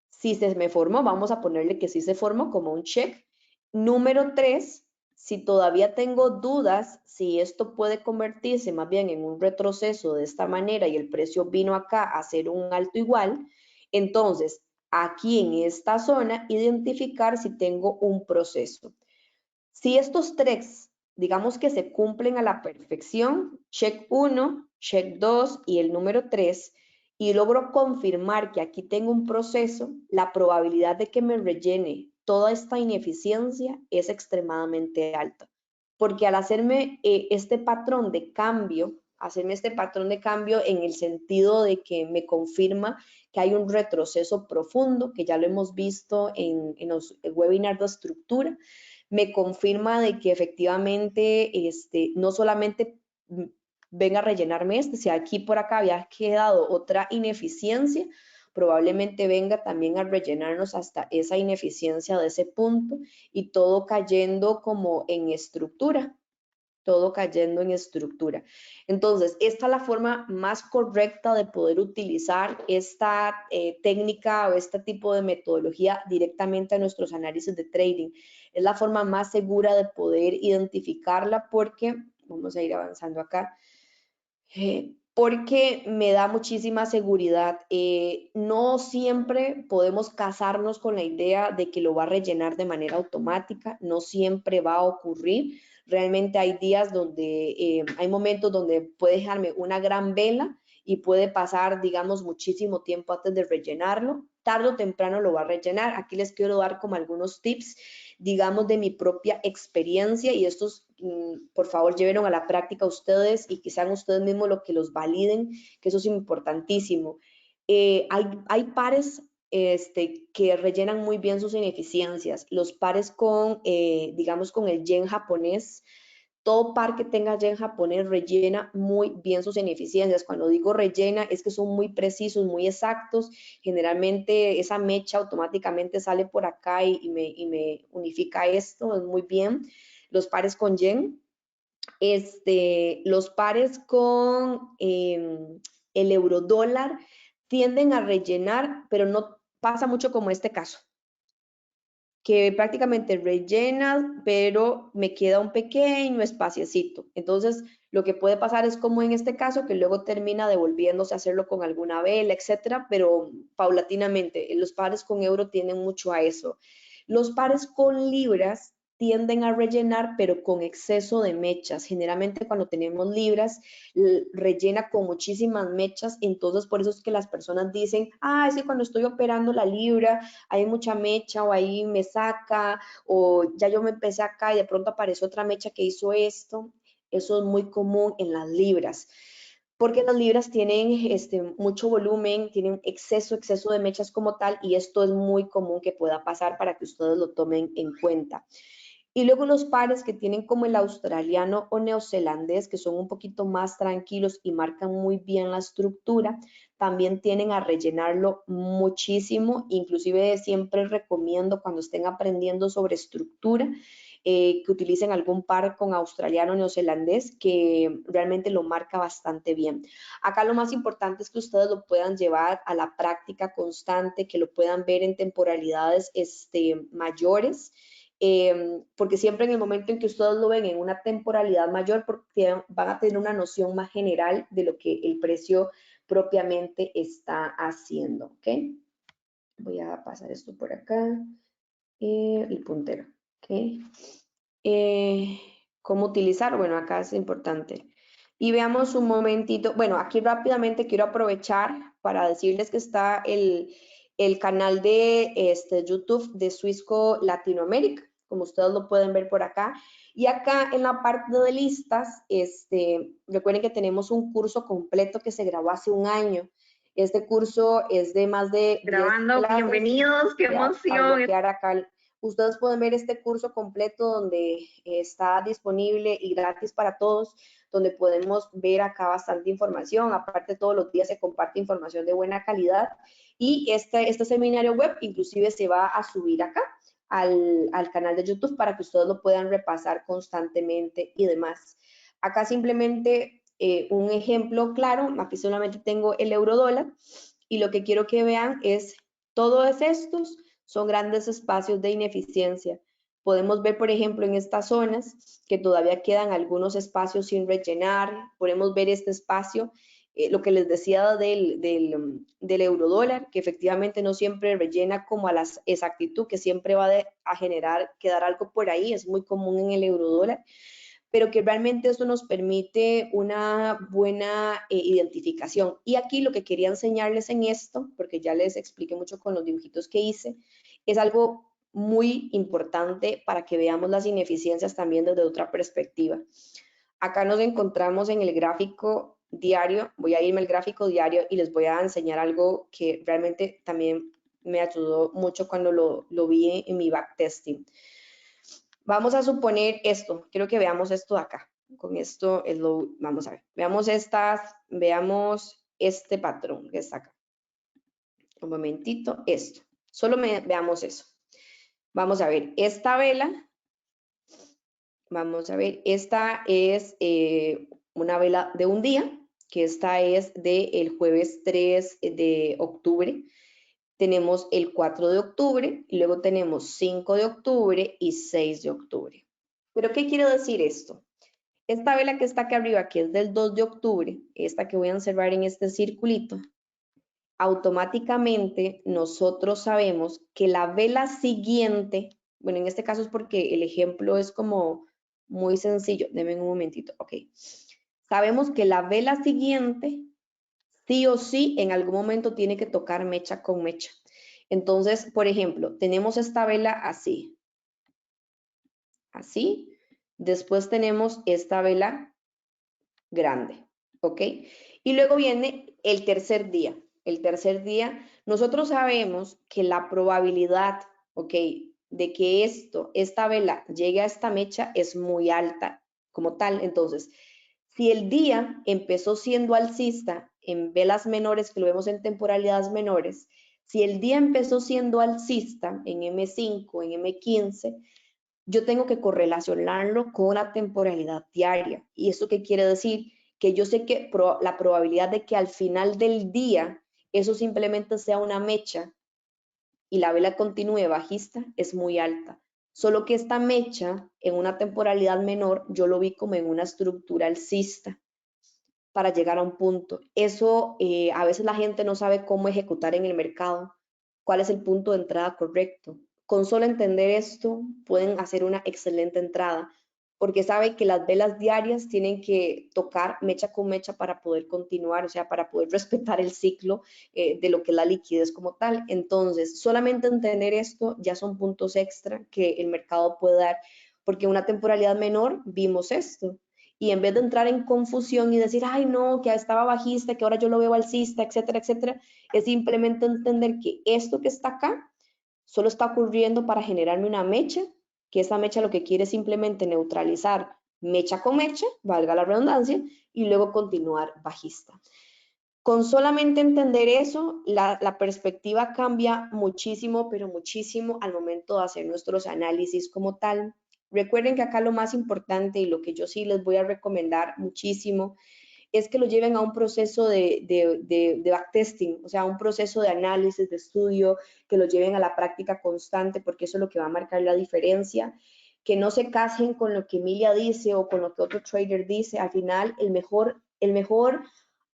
Si se me formó, vamos a ponerle que sí se formó como un check. Número 3, si todavía tengo dudas si esto puede convertirse más bien en un retroceso de esta manera y el precio vino acá a hacer un alto igual, entonces aquí en esta zona identificar si tengo un proceso. Si estos tres, digamos que se cumplen a la perfección, check 1, check 2 y el número 3, y logro confirmar que aquí tengo un proceso, la probabilidad de que me rellene toda esta ineficiencia es extremadamente alta. Porque al hacerme este patrón de cambio, en el sentido de que me confirma que hay un retroceso profundo, que ya lo hemos visto en los webinars de estructura, me confirma de que efectivamente no solamente venga a rellenarme si aquí por acá había quedado otra ineficiencia, probablemente venga también a rellenarnos hasta esa ineficiencia de ese punto y todo cayendo como en estructura. todo cayendo en estructura. Entonces, esta es la forma más correcta de poder utilizar esta técnica o este tipo de metodología directamente a nuestros análisis de trading. Es la forma más segura de poder identificarla porque, vamos a ir avanzando acá, porque me da muchísima seguridad. No siempre podemos casarnos con la idea de que lo va a rellenar de manera automática, no siempre va a ocurrir. Realmente hay días donde, hay momentos donde puede dejarme una gran vela y puede pasar, digamos, muchísimo tiempo antes de rellenarlo. Tarde o temprano lo va a rellenar. Aquí les quiero dar como algunos tips, digamos, de mi propia experiencia y estos, por favor, llévenlo a la práctica ustedes y que sean ustedes mismos los que los validen, que eso es importantísimo. Hay pares que rellenan muy bien sus ineficiencias. Los pares con, digamos, con el yen japonés, todo par que tenga yen japonés rellena muy bien sus ineficiencias. Cuando digo rellena es que son muy precisos, muy exactos. Generalmente esa mecha automáticamente sale por acá y me unifica esto, es muy bien. Los pares con yen. Los pares con el euro dólar tienden a rellenar, pero no pasa mucho como este caso, que prácticamente rellena, pero me queda un pequeño espaciecito. Entonces, lo que puede pasar es como en este caso, que luego termina devolviéndose a hacerlo con alguna vela, etcétera, pero paulatinamente. Los pares con euro tienden mucho a eso. Los pares con libras tienden a rellenar, pero con exceso de mechas. Generalmente cuando tenemos libras, rellena con muchísimas mechas, entonces por eso es que las personas dicen, es que cuando estoy operando la libra, hay mucha mecha o ahí me saca, o ya yo me empecé acá y de pronto aparece otra mecha que hizo esto. Eso es muy común en las libras, porque las libras tienen mucho volumen, tienen exceso de mechas como tal, y esto es muy común que pueda pasar para que ustedes lo tomen en cuenta. Y luego los pares que tienen como el australiano o neozelandés, que son un poquito más tranquilos y marcan muy bien la estructura, también tienen a rellenarlo muchísimo. Inclusive siempre recomiendo cuando estén aprendiendo sobre estructura, que utilicen algún par con australiano o neozelandés que realmente lo marca bastante bien. Acá lo más importante es que ustedes lo puedan llevar a la práctica constante, que lo puedan ver en temporalidades mayores, porque siempre en el momento en que ustedes lo ven en una temporalidad mayor, porque van a tener una noción más general de lo que el precio propiamente está haciendo, ¿ok? Voy a pasar esto por acá, el puntero, ¿ok? ¿Cómo utilizar? Bueno, acá es importante. Y veamos un momentito, bueno, aquí rápidamente quiero aprovechar para decirles que está el canal de YouTube de Swissquote Latinoamérica, como ustedes lo pueden ver por acá. Y acá en la parte de listas, recuerden que tenemos un curso completo que se grabó hace un año. Este curso es de más de 10 clases. Bienvenidos, qué emoción. A bloquear acá. Ustedes pueden ver este curso completo donde está disponible y gratis para todos, donde podemos ver acá bastante información. Aparte, todos los días se comparte información de buena calidad. Y este seminario web inclusive se va a subir acá al canal de YouTube para que ustedes lo puedan repasar constantemente y demás. Acá simplemente un ejemplo claro, aquí solamente tengo el euro dólar y lo que quiero que vean es todos estos son grandes espacios de ineficiencia. Podemos ver, por ejemplo, en estas zonas que todavía quedan algunos espacios sin rellenar. Podemos ver este espacio, lo que les decía del eurodólar, que efectivamente no siempre rellena como a la exactitud, que siempre va a generar, quedar algo por ahí, es muy común en el eurodólar, pero que realmente esto nos permite una buena identificación. Y aquí lo que quería enseñarles en esto, porque ya les expliqué mucho con los dibujitos que hice, es algo muy importante para que veamos las ineficiencias también desde otra perspectiva. Acá nos encontramos en el gráfico diario, voy a irme al gráfico diario y les voy a enseñar algo que realmente también me ayudó mucho cuando lo vi en mi backtesting. Vamos a suponer esto, quiero que veamos esto de acá. Con esto vamos a ver. Veamos este patrón que está acá. Un momentito, esto. Solo veamos eso. Vamos a ver, esta vela Vamos a ver, esta es una vela de un día, que esta es del jueves 3 de octubre. Tenemos el 4 de octubre y luego tenemos 5 de octubre y 6 de octubre. ¿Pero qué quiere decir esto? Esta vela que está aquí arriba, que es del 2 de octubre, esta que voy a observar en este circulito, automáticamente nosotros sabemos que la vela siguiente, bueno, en este caso es porque el ejemplo es como muy sencillo, denme un momentito, ok. Sabemos que la vela siguiente, sí o sí, en algún momento tiene que tocar mecha con mecha. Entonces, por ejemplo, tenemos esta vela así, así. Después tenemos esta vela grande, ¿ok? Y luego viene el tercer día. El tercer día, nosotros sabemos que la probabilidad, ¿ok? De que esta vela llegue a esta mecha es muy alta como tal. Entonces, si el día empezó siendo alcista en velas menores, que lo vemos en temporalidades menores, si el día empezó siendo alcista en M5, en M15, yo tengo que correlacionarlo con la temporalidad diaria. ¿Y eso qué quiere decir? Que yo sé que la probabilidad de que al final del día eso simplemente sea una mecha y la vela continúe bajista es muy alta. Solo que esta mecha en una temporalidad menor yo lo vi como en una estructura alcista para llegar a un punto. Eso a veces la gente no sabe cómo ejecutar en el mercado, cuál es el punto de entrada correcto. Con solo entender esto, pueden hacer una excelente entrada, porque sabe que las velas diarias tienen que tocar mecha con mecha para poder continuar, o sea, para poder respetar el ciclo de lo que es la liquidez como tal. Entonces, solamente entender esto ya son puntos extra que el mercado puede dar, porque en una temporalidad menor vimos esto y en vez de entrar en confusión y decir, ay no, que estaba bajista, que ahora yo lo veo alcista, etcétera, etcétera, es simplemente entender que esto que está acá solo está ocurriendo para generarme una mecha, que esa mecha lo que quiere es simplemente neutralizar mecha con mecha, valga la redundancia, y luego continuar bajista. Con solamente entender eso, la perspectiva cambia muchísimo, pero muchísimo al momento de hacer nuestros análisis como tal. Recuerden que acá lo más importante y lo que yo sí les voy a recomendar muchísimo es que lo lleven a un proceso de backtesting, o sea, un proceso de análisis, de estudio, que lo lleven a la práctica constante, porque eso es lo que va a marcar la diferencia. Que no se casen con lo que Emilia dice o con lo que otro trader dice. Al final, el mejor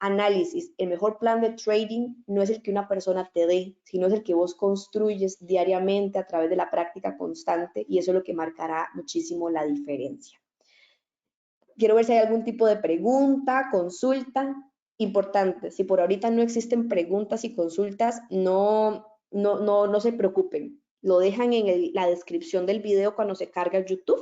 análisis, el mejor plan de trading no es el que una persona te dé, sino es el que vos construyes diariamente a través de la práctica constante y eso es lo que marcará muchísimo la diferencia. Quiero ver si hay algún tipo de pregunta, consulta. Importante, si por ahorita no existen preguntas y consultas, no se preocupen. Lo dejan en la descripción del video cuando se carga el YouTube.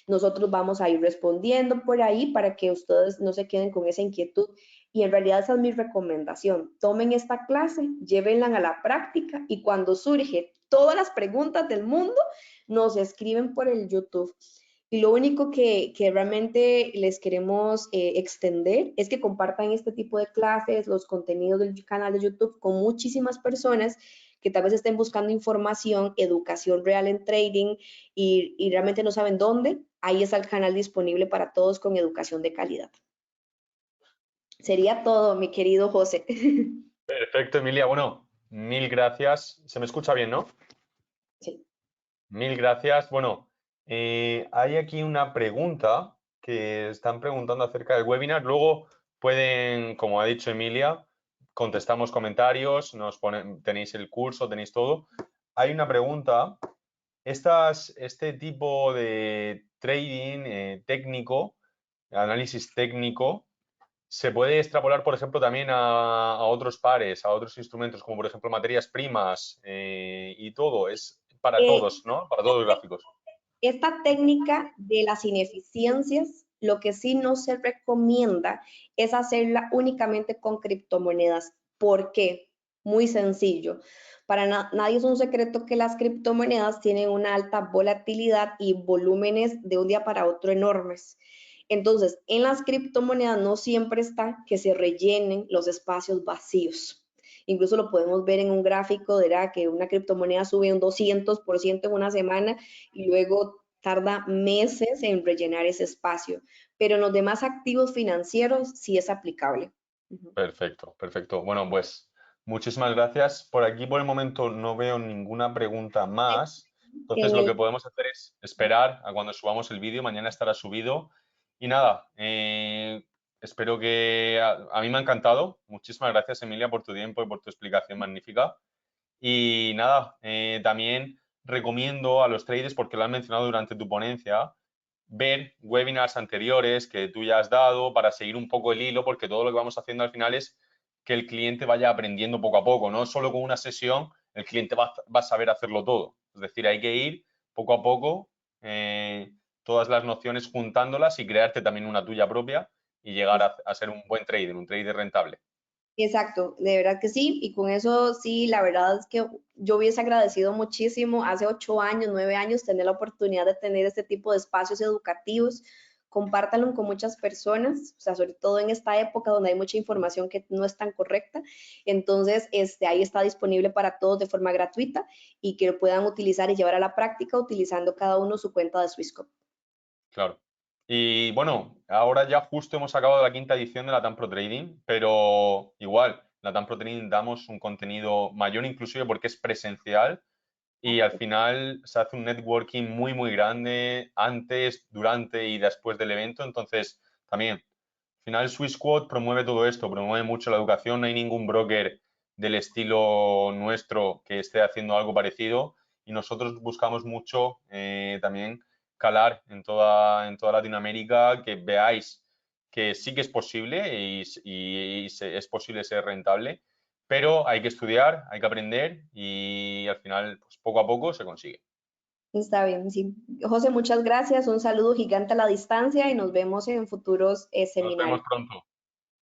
Nosotros vamos a ir respondiendo por ahí para que ustedes no se queden con esa inquietud. Y en realidad esa es mi recomendación. Tomen esta clase, llévenla a la práctica y cuando surge todas las preguntas del mundo, nos escriben por el YouTube. Y lo único que realmente les queremos extender es que compartan este tipo de clases, los contenidos del canal de YouTube con muchísimas personas que tal vez estén buscando información, educación real en trading y realmente no saben dónde. Ahí está el canal disponible para todos con educación de calidad. Sería todo, mi querido José. Perfecto, Emilia. Bueno, mil gracias. Se me escucha bien, ¿no? Sí. Mil gracias. Bueno, hay aquí una pregunta que están preguntando acerca del webinar. Luego pueden, como ha dicho Emilia, contestamos comentarios, tenéis el curso, tenéis todo. Hay una pregunta. Este tipo de trading técnico, análisis técnico, se puede extrapolar, por ejemplo, también a otros pares, a otros instrumentos, como por ejemplo materias primas y todo. Es para Eh, todos, ¿no? Para todos los gráficos. Esta técnica de las ineficiencias, lo que sí no se recomienda es hacerla únicamente con criptomonedas. ¿Por qué? Muy sencillo. Para nadie es un secreto que las criptomonedas tienen una alta volatilidad y volúmenes de un día para otro enormes. Entonces, en las criptomonedas no siempre está que se rellenen los espacios vacíos. Incluso lo podemos ver en un gráfico, que una criptomoneda sube un 200% en una semana y luego tarda meses en rellenar ese espacio, pero en los demás activos financieros sí es aplicable. Ujú. Perfecto, perfecto. Bueno, pues muchísimas gracias. Por aquí por el momento no veo ninguna pregunta más. Entonces En lo el que podemos hacer es esperar a cuando subamos el vídeo. Mañana estará subido. Y nada, espero que a mí me ha encantado. Muchísimas gracias, Emilia, por tu tiempo y por tu explicación magnífica. Y nada, también recomiendo a los traders, porque lo han mencionado durante tu ponencia, ver webinars anteriores que tú ya has dado para seguir un poco el hilo, porque todo lo que vamos haciendo al final es que el cliente vaya aprendiendo poco a poco, no solo con una sesión el cliente va a saber hacerlo todo. Es decir, hay que ir poco a poco todas las nociones juntándolas y crearte también una tuya propia y llegar a ser un buen trader, un trader rentable. Exacto, de verdad que sí, y con eso sí, la verdad es que yo hubiese agradecido muchísimo hace 8 años, 9 años, tener la oportunidad de tener este tipo de espacios educativos. Compártanlo con muchas personas, o sea, sobre todo en esta época donde hay mucha información que no es tan correcta. Entonces, ahí está disponible para todos de forma gratuita y que lo puedan utilizar y llevar a la práctica utilizando cada uno su cuenta de Swissquote. Claro. Y bueno, ahora ya justo hemos acabado la quinta edición de la TAM Pro Trading, pero igual, la TAM Pro Trading damos un contenido mayor inclusive porque es presencial y al final se hace un networking muy, muy grande antes, durante y después del evento. Entonces, también, al final Swissquote promueve todo esto, promueve mucho la educación. No hay ningún broker del estilo nuestro que esté haciendo algo parecido y nosotros buscamos mucho también calar en toda Latinoamérica, que veáis que sí que es posible y es posible ser rentable, pero hay que estudiar, hay que aprender y al final, pues poco a poco se consigue. Está bien, sí. José, muchas gracias. Un saludo gigante a la distancia y nos vemos en futuros Nos vemos seminarios. pronto.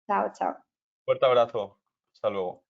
Chao, chao. Fuerte abrazo. Hasta luego.